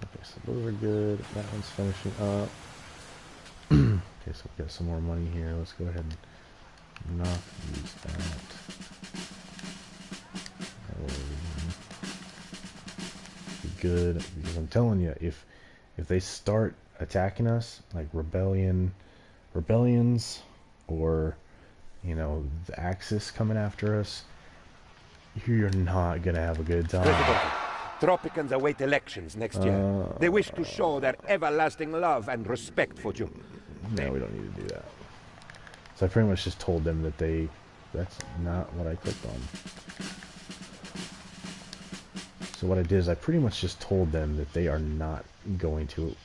okay, so those are good. That one's finishing up. Okay, so we got some more money here. Let's go ahead and not use that. That will be good because I'm telling you, if they start attacking us, like rebellions, or the Axis coming after us, you're not gonna have a good time.
President, Tropicans await elections next year. They wish to show their everlasting love and respect for you.
No, we don't need to do that. So I pretty much just told them that that's not what I clicked on. So what I did is I pretty much just told them that they are not going to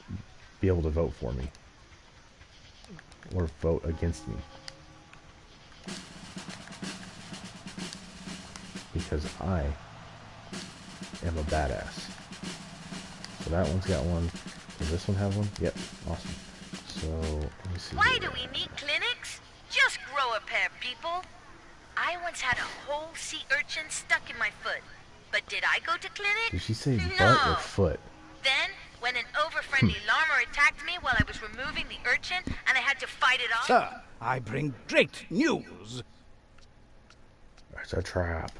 be able to vote for me. Or vote against me. Because I am a badass. So that one's got one. Does this one have one? Yep. Awesome. So, let me see.
Why do we need clinics? Just grow a pair, people. I once had a whole sea urchin stuck in my foot. But did I go to clinic?
Did she say
No.
butt or foot?
Then, when an over-friendly llama attacked me while I was removing the urchin, and I had to fight it off...
Sir, I bring great news.
It's a trap.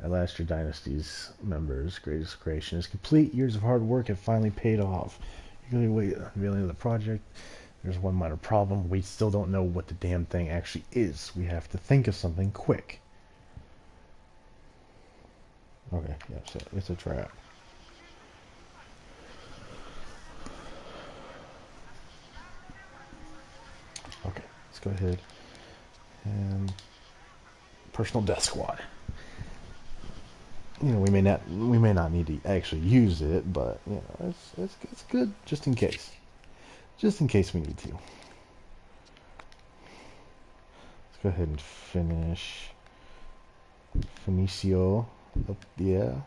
At last, your dynasty's members' greatest creation is complete. Years of hard work have finally paid off. You're going to wait unveiling of the project. There's one minor problem. We still don't know what the damn thing actually is. We have to think of something quick. Okay, yeah, so it's a trap. Okay, let's go ahead and personal death squad. We may not need to actually use it, but it's good just in case. Just in case we need to. Let's go ahead and finish Finicio up there.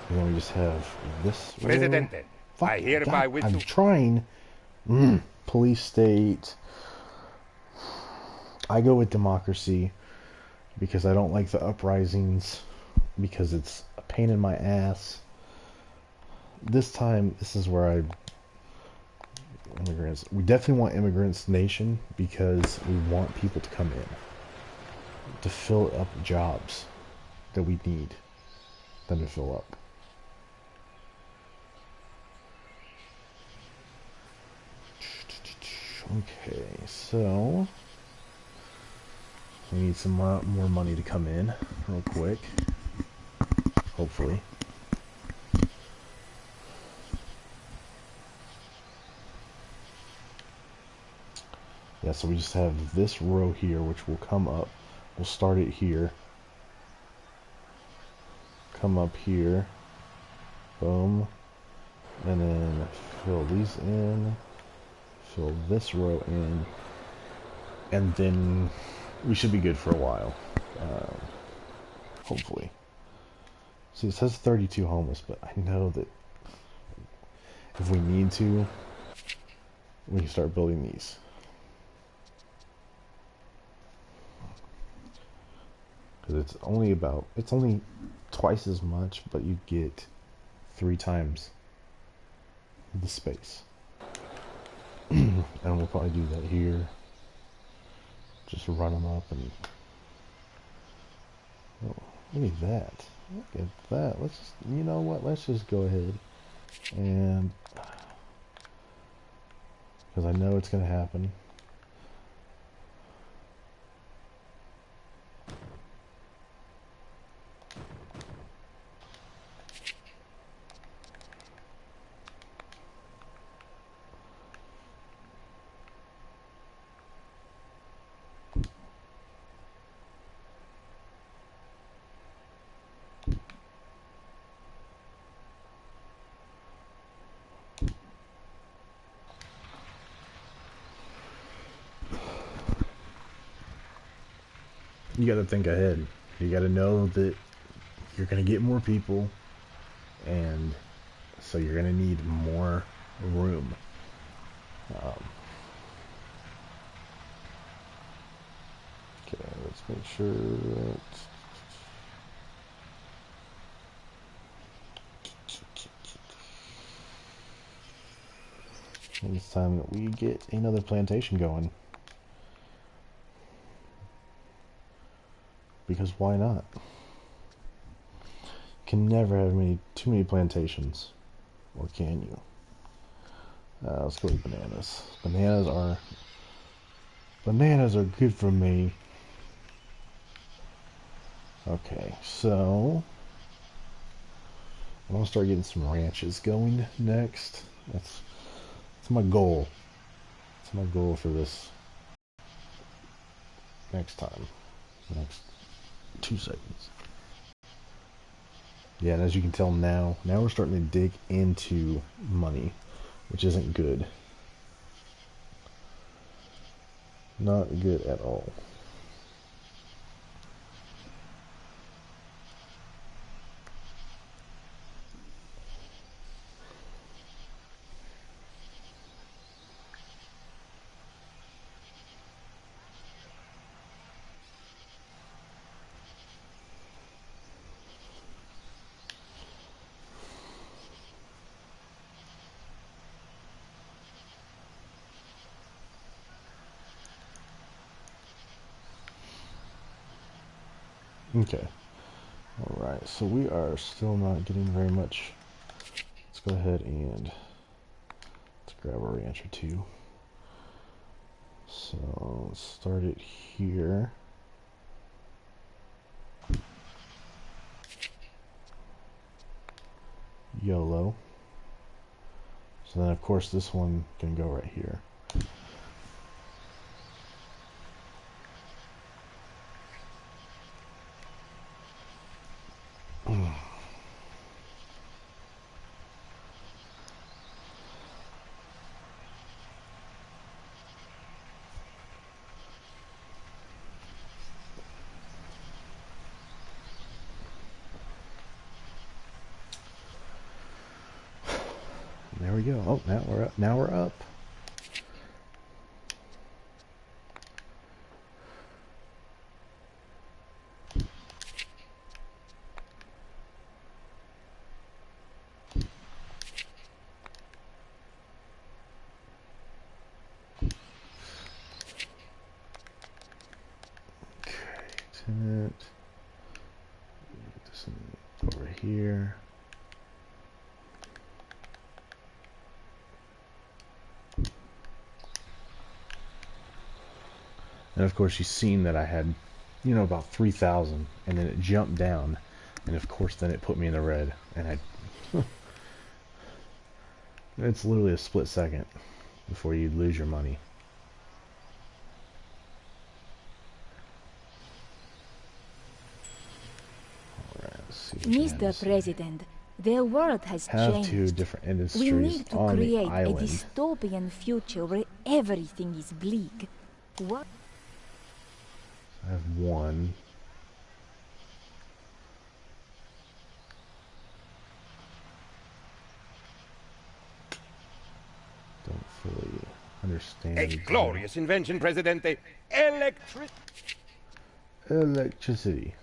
And then we just have this.
Presidente, I hereby wish
I'm
to...
trying. Police state. I go with democracy because I don't like the uprisings because it's a pain in my ass. This time, this is where immigrants. We definitely want immigrants nation because we want people to come in to fill up jobs that we need them to fill up. Okay, so we need some more money to come in real quick. hopefully. Yeah, so we just have this row here, which will come up. We'll start it here. Come up here. Boom. And then fill these in. Fill this row in. And then we should be good for a while. Hopefully. See, it says 32 homeless, but I know that if we need to, we can start building these. Because it's only twice as much, but you get 3 times the space. And we'll probably do that here. Just run them up and... Oh, look at that. Look at that. Let's just, you know what? Let's just go ahead and... Because I know it's going to happen. You got to think ahead. You got to know that you're going to get more people, and so you're going to need more room. Okay, let's make sure that... It's time that we get another plantation going. Because why not? You can never have too many plantations. Or can you? Let's go with bananas. Bananas are good for me. Okay, so I'm gonna start getting some ranches going next. That's my goal. That's my goal for this next time. Next 2 seconds. Yeah, and as you can tell now we're starting to dig into money, which isn't good. Not good at all. Okay. Alright, so we are still not getting very much. Let's go ahead and let's grab a ranch or 2. So let's start it here. YOLO. So then of course this one can go right here. There we go. Oh, now we're up. Now we're up. Tenant. This over here. And of course you've seen that I had, you know, about 3,000, and then it jumped down And of course then it put me in the red. And I... It's literally a split second before you lose your money. Alright, let's see what we have to
Mr.
say.
President, the world has
Have
changed.
two different
We
industries
need to
on the
create a
island.
dystopian future where everything is bleak. What?
I have one. Don't fully understand.
A glorious invention, Presidente.
Electricity.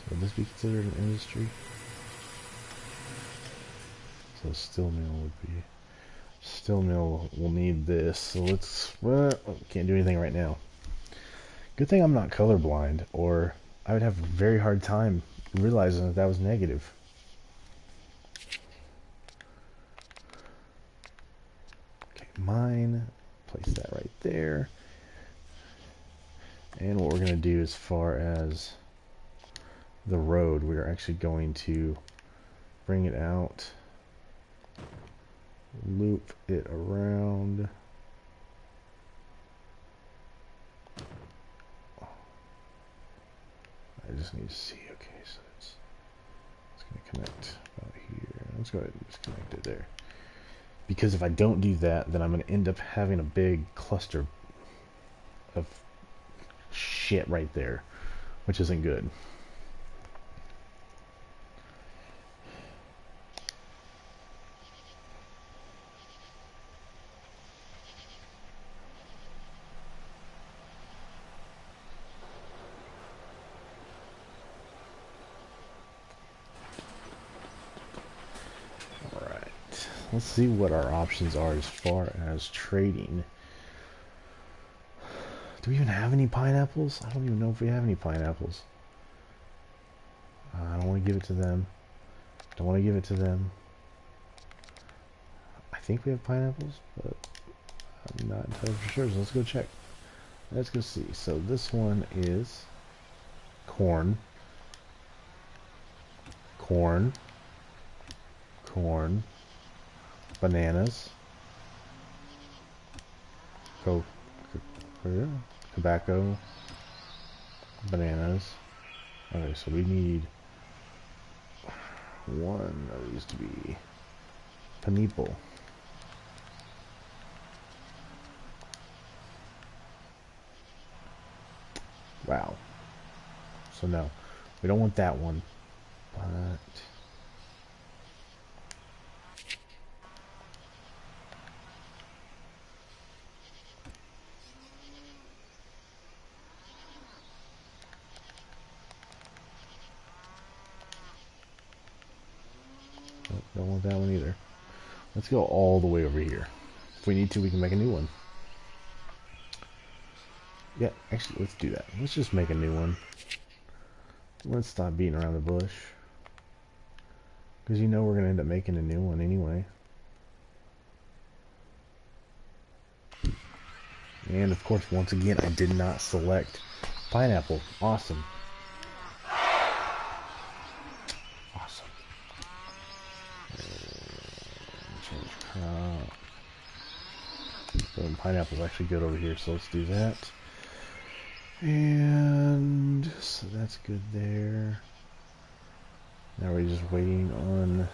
Would this be considered an industry? So steel mill would be... Steel mill will need this, so let's... Well, can't do anything right now. Good thing I'm not colorblind, or I would have a very hard time realizing that that was negative. Okay, mine. Place that right there. And what we're going to do as far as the road, we're actually going to bring it out, loop it around. I just need to see. Okay, so it's going to connect about here. Let's go ahead and just connect it there. Because if I don't do that, then I'm going to end up having a big cluster of shit right there, which isn't good. Let's see what our options are as far as trading. Do we even have any pineapples? I don't even know if we have any pineapples. I don't want to give it to them. Don't want to give it to them. I think we have pineapples, but I'm not entirely for sure, so let's go check. Let's go see. So this one is corn. Corn. Corn. Bananas, tobacco, bananas. Okay, so we need one of these to be pineapple. Wow. So no, we don't want that one, but don't want that one either. Let's go all the way over here. If we need to, we can make a new one. Yeah, actually, let's do that. Let's just make a new one. Let's stop beating around the bush. Because you know we're going to end up making a new one anyway. And of course, once again, I did not select pineapple. Awesome. Awesome. Change crop. So pineapple's actually good over here, so let's do that. And so that's good there. Now we're just waiting on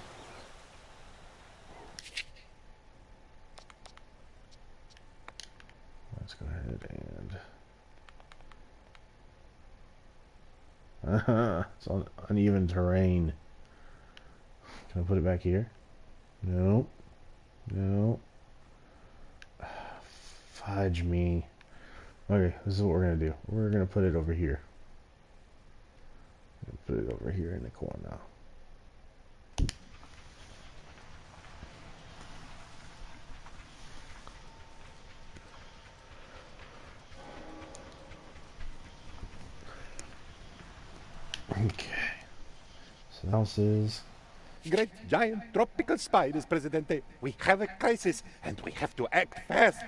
let's go ahead and it's on uneven terrain. Can I put it back here? No. No. Fudge me. Okay, this is what we're going to do. We're going to put it over here. Put it over here in the corner now. Okay. So the house is...
Great giant tropical spiders, Presidente. We have a crisis, and we have to act fast.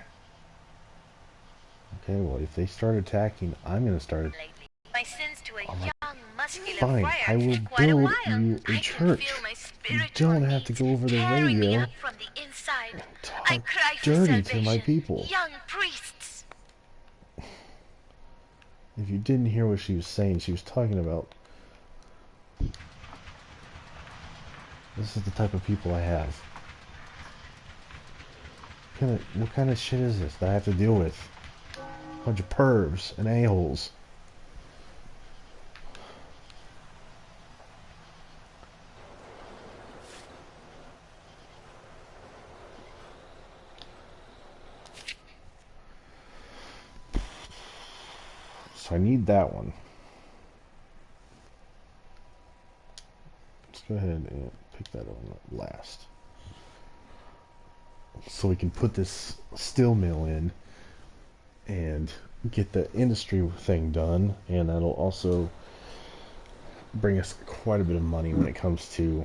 Okay, well, if they start attacking, I'm going to start...
Lately, my sins to a young, muscular
Fine,
friar
I will
took quite a
build
while.
you a
I can
church.
feel my
You
spiritual
don't have to
needs
go over the
tearing me
radio
up from the inside.
and
I
talk
cry for
dirty to my
salvation.
people.
Young priests.
If you didn't hear what she was saying, she was talking about... This is the type of people I have. What kind of shit is this that I have to deal with? A bunch of pervs and a-holes. So I need that one. Let's go ahead and pick that on last. So we can put this steel mill in and get the industry thing done, and that'll also bring us quite a bit of money when it comes to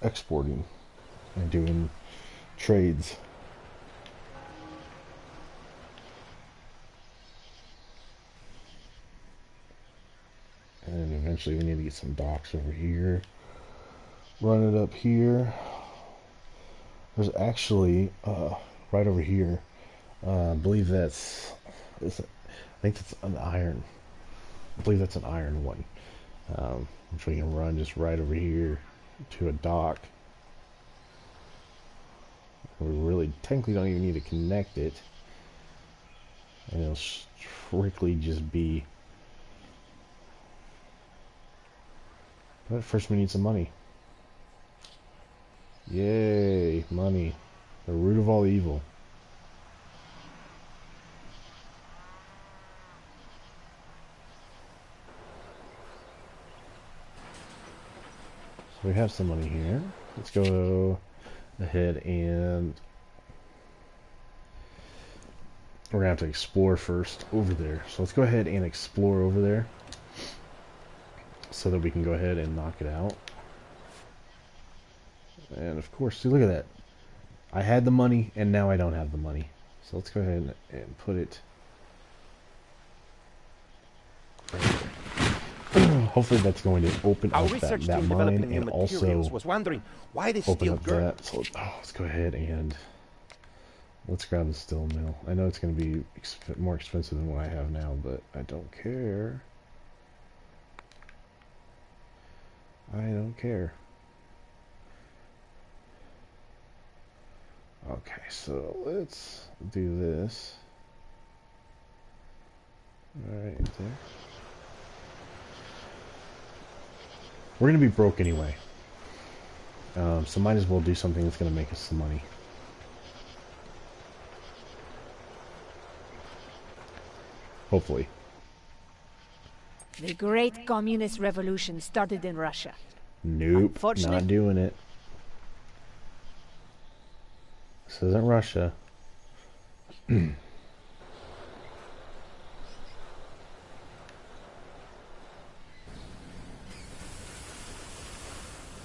exporting and doing trades. And eventually we need to get some docks over here. Run it up here. There's actually right over here. I believe that's. I think that's an iron. I believe that's an iron one. Which we can run just right over here to a dock. We really technically don't even need to connect it, and it'll strictly just be. But first we need some money. Yay, money. The root of all evil. So we have some money here. Let's go ahead and we're gonna have to explore first over there. So let's go ahead and explore over there so that we can go ahead and knock it out. And of course, see, look at that. I had the money and now I don't have the money. So let's go ahead and put it right there. Hopefully that's going to open
Our
up
research
that
team
mine
developing new
and
materials
also
was wondering why this
open
steel
up
girl.
that. So let's go ahead and let's grab the steel mill. I know it's going to be more expensive than what I have now, but I don't care. I don't care. Okay, so let's do this. Right there. We're going to be broke anyway. So might as well do something that's going to make us some money. Hopefully.
The great communist revolution started in Russia.
Nope, not doing it. This isn't Russia. And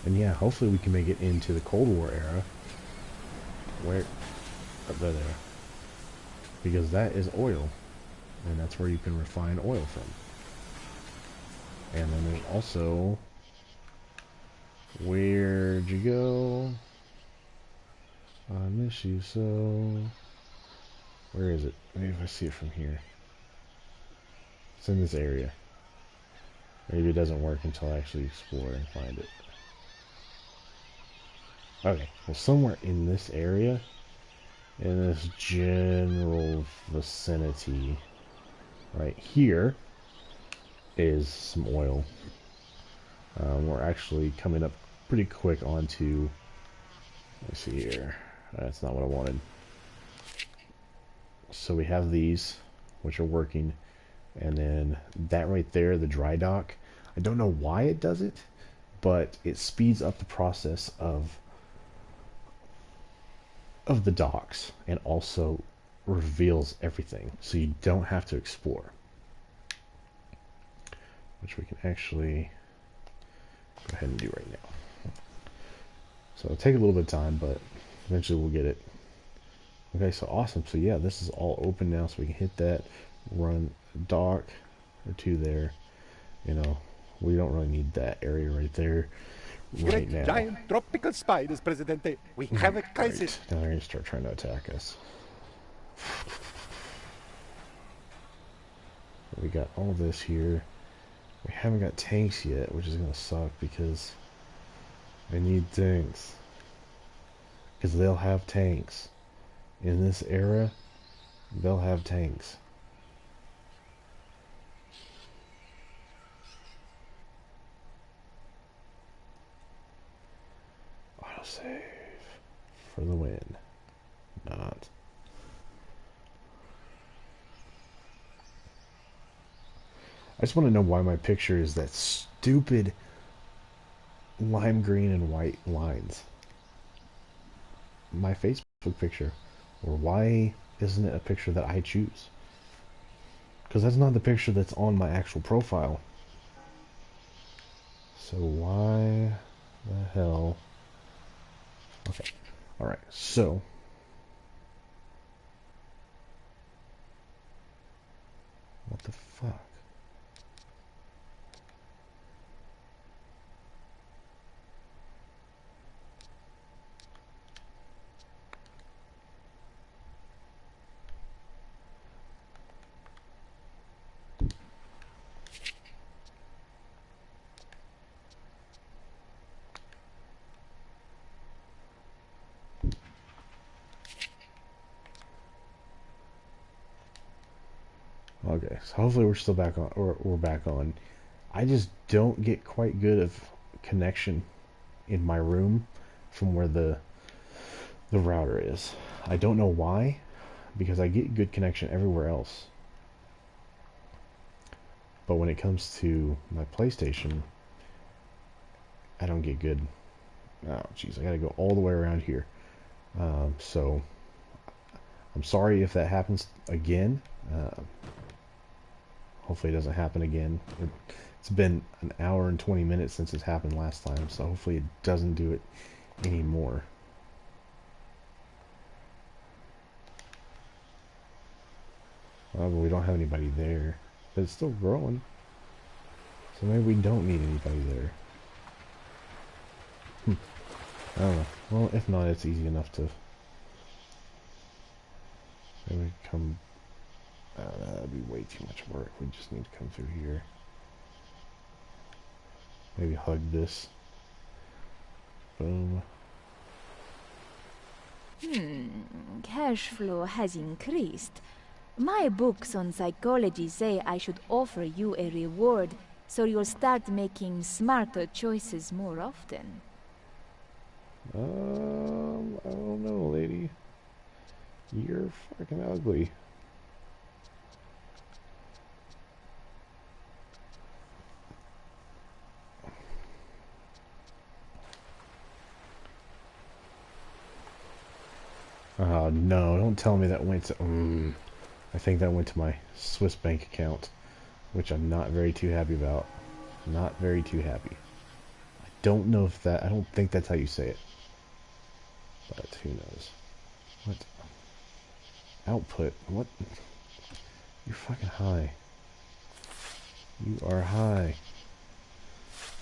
yeah, hopefully we can make it into the Cold War era. Where? Up there. Because that is oil. And that's where you can refine oil from. And then there's also... Where'd you go? I miss you so. Where is it? Maybe if I see it from here. It's in this area. Maybe it doesn't work until I actually explore and find it. Okay, well somewhere in this area, in this general vicinity, right here, is some oil. We're actually coming up pretty quick onto, let's see here, that's not what I wanted. So we have these, which are working, and then that right there, the dry dock, I don't know why it does it, but it speeds up the process of the docks and also reveals everything, so you don't have to explore. which we can actually go ahead and do right now. So it'll take a little bit of time, but eventually we'll get it. Okay, so awesome. So yeah, this is all open now, so we can hit that, run a dock or two there. You know, we don't really need that area right there right now.
Giant tropical spiders, Presidente. We have a crisis.
Right. Now they're going to start trying to attack us. We got all this here. We haven't got tanks yet, which is going to suck because I need tanks. Because they'll have tanks. In this era, they'll have tanks. Autosave for the win. Not. I just want to know why my picture is that stupid lime green and white lines. My Facebook picture. Or why isn't it a picture that I choose? Because that's not the picture that's on my actual profile. So why the hell? Okay. Alright, so what the fuck? Okay, so hopefully we're still back on, or we're back on. I just don't get quite good of connection in my room from where the router is. I don't know why, because I get good connection everywhere else. But when it comes to my PlayStation, I don't get good. Oh, jeez, I gotta go all the way around here. So, I'm sorry if that happens again. Hopefully it doesn't happen again. It's been an hour and 20 minutes since it happened last time, so hopefully it doesn't do it anymore. But we don't have anybody there. But it's still growing. So maybe we don't need anybody there. I don't know. Well, if not, it's easy enough to... Maybe come... that'd be way too much work. We just need to come through here. Maybe hug this. Boom.
Cash flow has increased. My books on psychology say I should offer you a reward, so you'll start making smarter choices more often.
I don't know, lady. You're fucking ugly. Oh, no, don't tell me that went to... I think that went to my Swiss bank account, which I'm not very too happy about. Not very too happy. I don't know if that... I don't think that's how you say it. But who knows. What? Output? What? You're fucking high. You are high.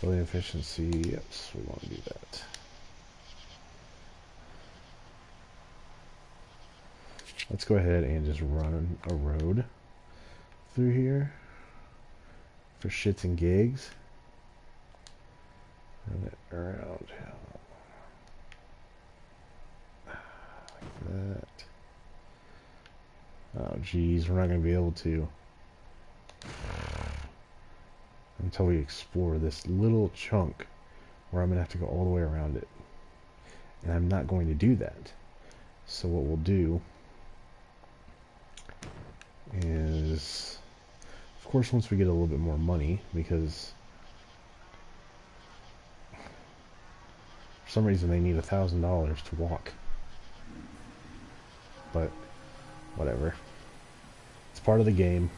Building efficiency. Yes, we want to do that. Let's go ahead and just run a road through here for shits and gigs. Run it around like that. Oh geez, we're not going to be able to until we explore this little chunk where I'm going to have to go all the way around it. And I'm not going to do that. So what we'll do is, of course, once we get a little bit more money, because for some reason they need $1,000 to walk. But whatever. It's part of the game.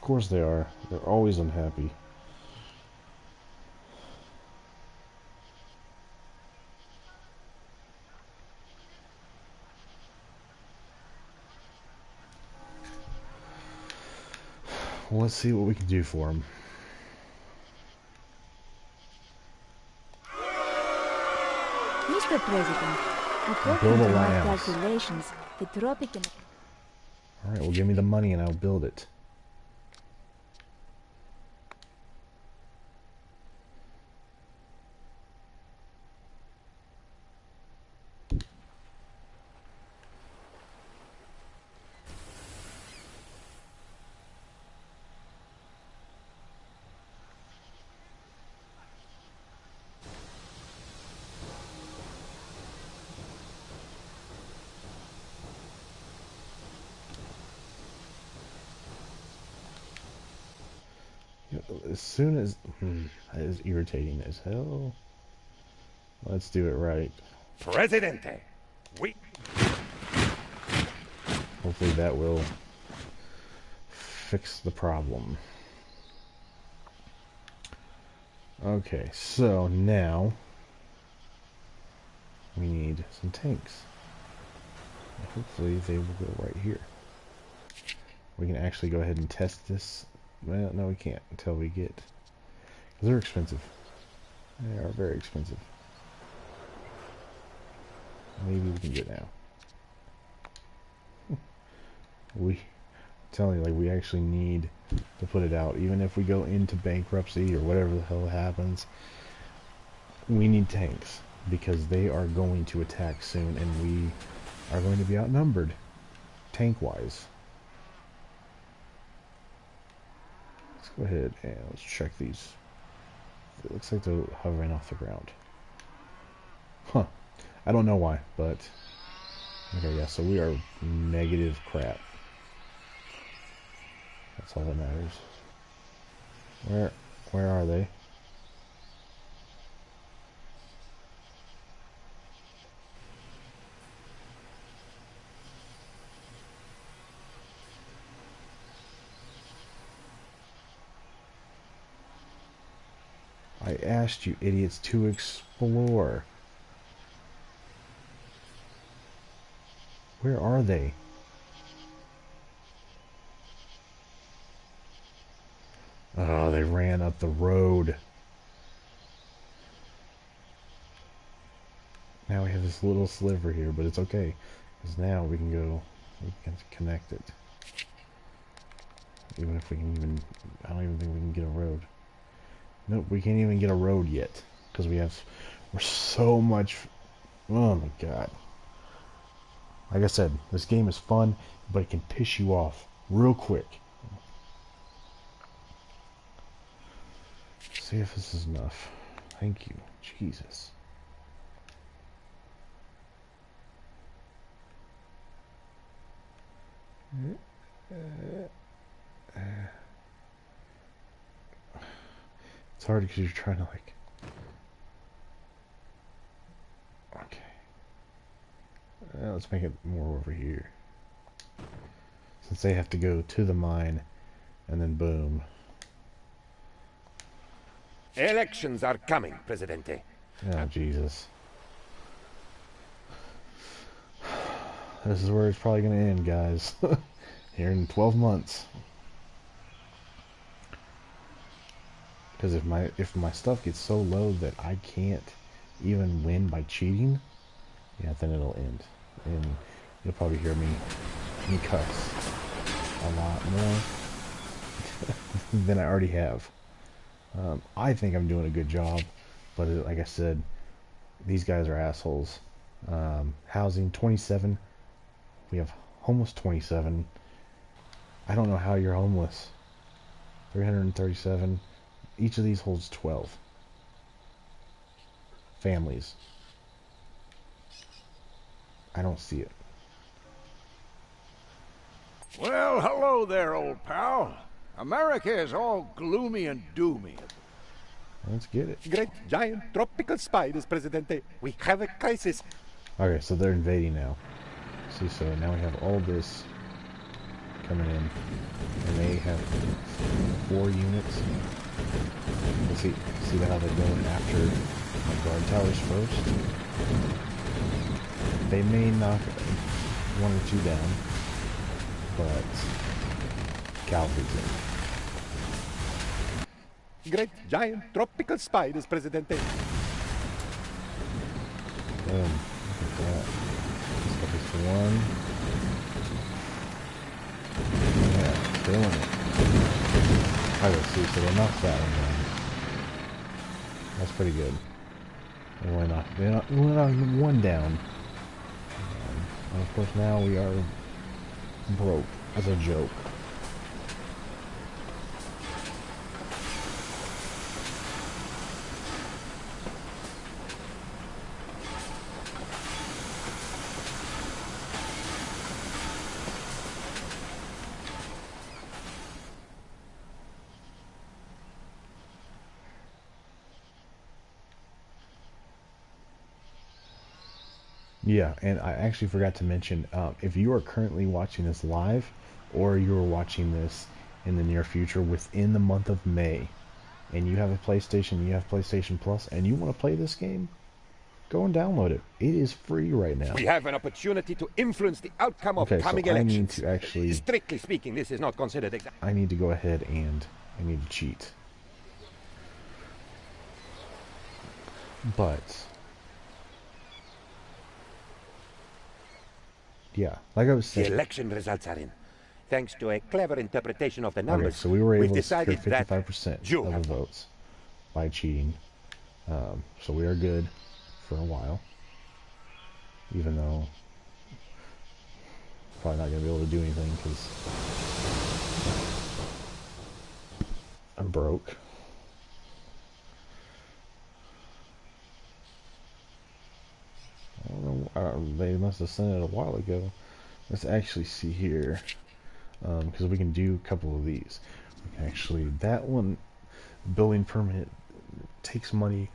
course they are. They're always unhappy. Well, let's see what we can do for them.
Mr. President, according
Build
to
a
my
lighthouse.
calculations, the Tropico...
Alright, well give me the money and I'll build it. As soon as... that is irritating as hell. Let's do it right.
Presidente, we...
Hopefully that will fix the problem. Okay, so now we need some tanks. Hopefully they will go right here. We can actually go ahead and test this. Well, no, we can't until we get... because they're expensive. They are very expensive. Maybe we can do it now. I'm telling you, like, we actually need to put it out. Even if we go into bankruptcy or whatever the hell happens, we need tanks. Because they are going to attack soon, and we are going to be outnumbered, tank-wise. Let's go ahead and let's check these. It looks like they're hovering off the ground. Huh. I don't know why, but... okay, yeah, so we are negative crap. That's all that matters. Where are they? I asked you idiots to explore. Where are they? Oh, they ran up the road. Now we have this little sliver here, but it's okay. Because now we can connect it. Even if we can even... I don't even think we can get a road. Nope, we can't even get a road yet. Because we're so much... oh my god. Like I said, this game is fun, but it can piss you off real quick. See if this is enough. Thank you. Jesus. It's hard because you're trying to like... okay. Let's make it more over here. Since they have to go to the mine, and then boom.
Elections are coming, Presidente.
Oh, Jesus. This is where it's probably going to end, guys. Here in 12 months. Because if my stuff gets so low that I can't even win by cheating, yeah, then it'll end. And you'll probably hear me cuss a lot more than I already have. I think I'm doing a good job, but like I said, these guys are assholes. Housing 27. We have homeless 27. I don't know how you're homeless. 337. Each of these holds 12 families. I don't see it.
Well, hello there, old pal. America is all gloomy and doomy.
Let's get it.
Great giant tropical spiders, Presidente. We have a crisis.
Okay, so they're invading now. See, so now we have all this coming in, and they have 4 units. Let's see how they're going after my guard towers first. They may knock 1 or 2 down, but cavalry's in.
Great giant tropical spiders, Presidente.
Boom. Look at that. Let's get this 1. Yeah, killing it. Alright, see, so they knocked that one down. That's pretty good. They only knocked 1 down. And of course now we are broke as a joke. Yeah, and I actually forgot to mention, if you are currently watching this live, or you are watching this in the near future within the month of May, and you have a PlayStation, you have PlayStation Plus, and you want to play this game, go and download it. It is free right now.
We have an opportunity to influence the outcome of coming
so I
elections.
need to actually...
Strictly speaking, this is not considered exact.
I need to go ahead and I need to cheat. But... yeah, like I was saying...
The election results are in. Thanks to a clever interpretation of the numbers,
okay, so we were able to secure
decided that
55% of the votes by cheating. So we are good for a while. Even though... probably not going to be able to do anything because... I'm broke. I don't know, they must have sent it a while ago. Let's actually see here, because we can do a couple of these. We can actually, that one, building permit, takes money.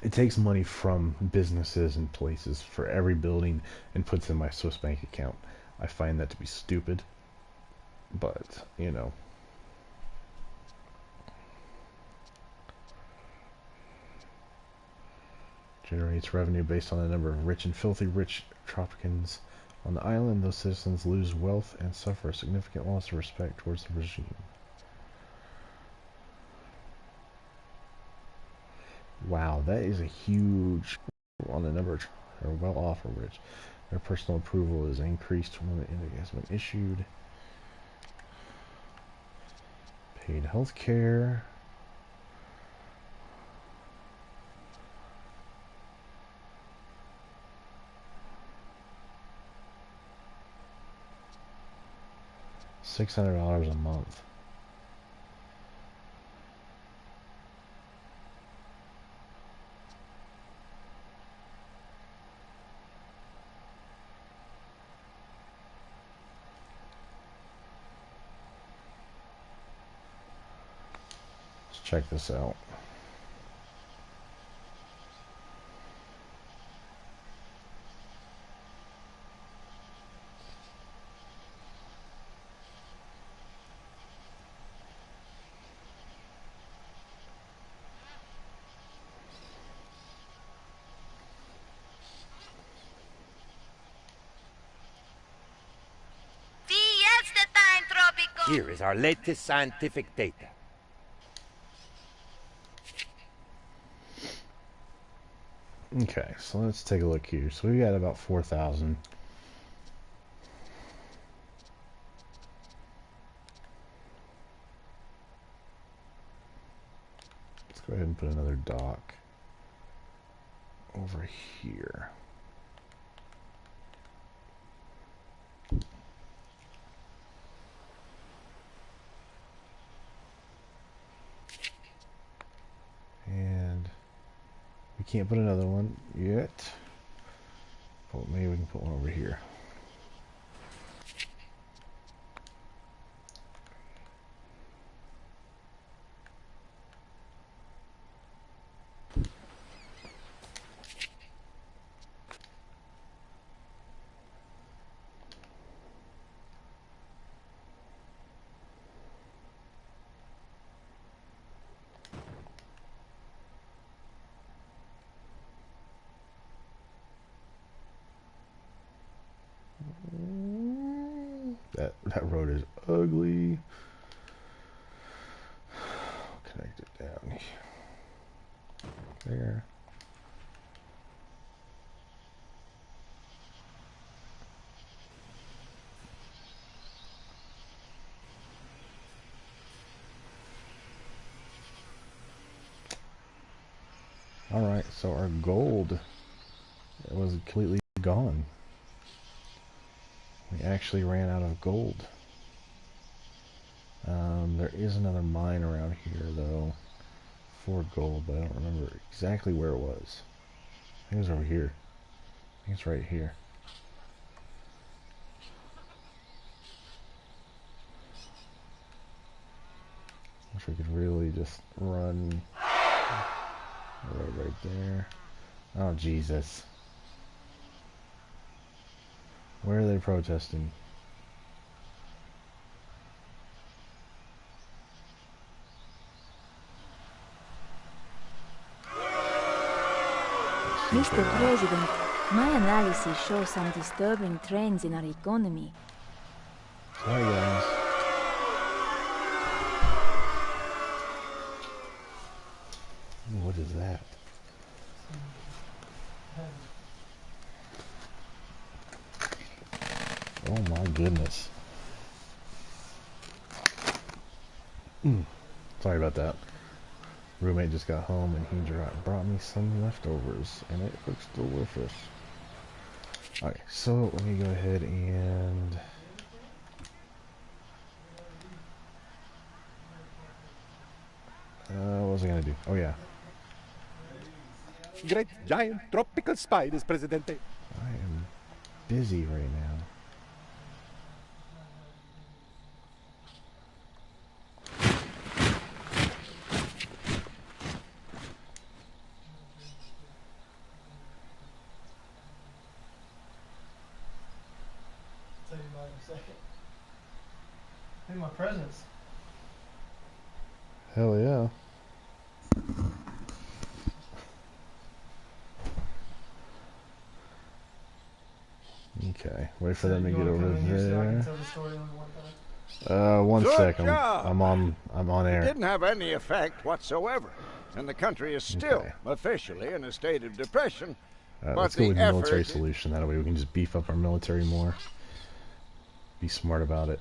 It takes money from businesses and places for every building and puts it in my Swiss bank account. I find that to be stupid, but, you know. Generates revenue based on the number of rich and filthy rich Tropicans on the island. Those citizens lose wealth and suffer a significant loss of respect towards the regime. Wow, that is a huge on the number of well off or rich. Their personal approval is increased when the index has been issued. Paid health care. $600 a month. Let's check this out.
Fiesta time, Tropico!
Here is our latest scientific data.
Okay, so let's take a look here. So we got about 4,000. Let's go ahead and put another dock over here. And we can't put another one yet. But maybe we can put one over here. That road is ugly. Connect it down there. Alright, so our gold was completely gone. We actually ran out of gold. There is another mine around here, though, for gold, but I don't remember exactly where it was. I think it was over here. I think it's right here. Wish we could really just run right there. Oh, Jesus. Where are they protesting?
Mr. President, my analysis shows some disturbing trends in our economy.
Sorry, guys. What is that? Oh my goodness. Sorry about that. Roommate just got home and he brought me some leftovers and it looks delicious. Alright, so let me go ahead and what was I gonna do? Oh yeah.
Great giant tropical spiders, Presidente.
I am busy right now.
Tell you about it in a second. Hey, my presents.
Hell yeah. Okay, wait for them to get over there. One
Good
second.
job.
I'm on
It
air.
didn't have any effect whatsoever, and the country is still
Okay.
officially in a state of depression. But
Let's go
the
with military
effort-
solution. That way we can just beef up our military more. Be smart about it.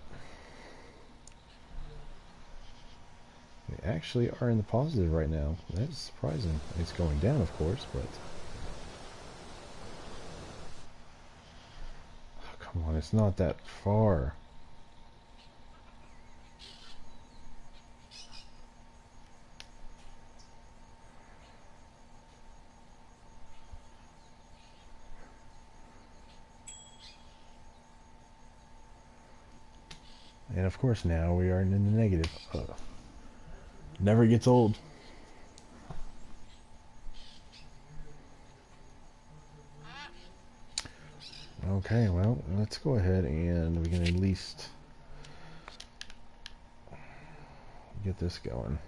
We actually are in the positive right now. That's surprising. It's going down, of course, but... Oh, come on, it's not that far. And of course now we are in the negative. Never gets old. Okay, well, let's go ahead and we can at least get this going.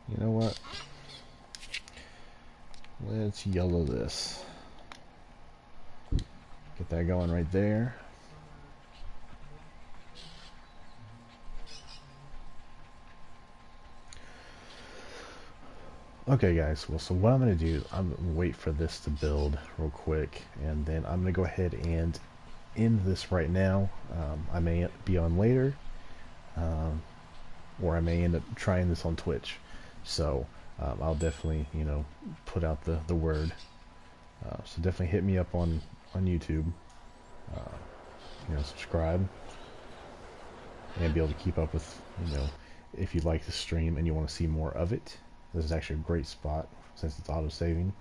You know what? Let's yellow this. Get that going right there. Okay guys, well, so what I'm going to do, I'm going to wait for this to build real quick, and then I'm going to go ahead and end this right now. I may be on later, or I may end up trying this on Twitch. So I'll definitely, you know, put out the word. So definitely hit me up on YouTube. You know, subscribe and be able to keep up with, you know, if you like the stream and you want to see more of it. This is actually a great spot since it's auto saving.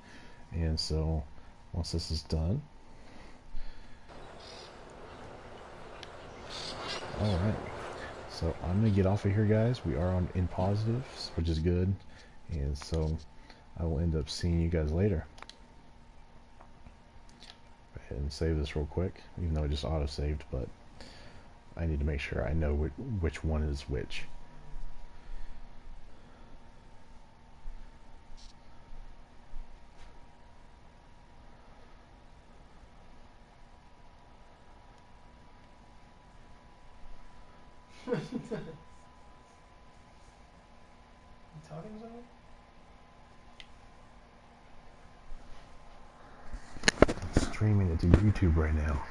And so once this is done, all right. So I'm gonna get off of here, guys. We are in positives, which is good, and so I will end up seeing you guys later. ahead and save this real quick, even though it just auto-saved, but I need to make sure I know which one is which.
You talking to someone?
Streaming it to YouTube right now.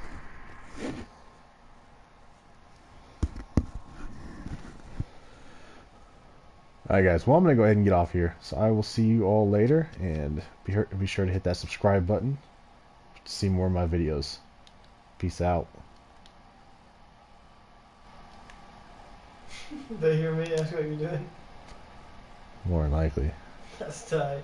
Alright guys, well I'm going to go ahead and get off here. So I will see you all later, and be sure to hit that subscribe button to see more of my videos. Peace out.
They hear me ask what you're doing?
More than likely.
That's tight.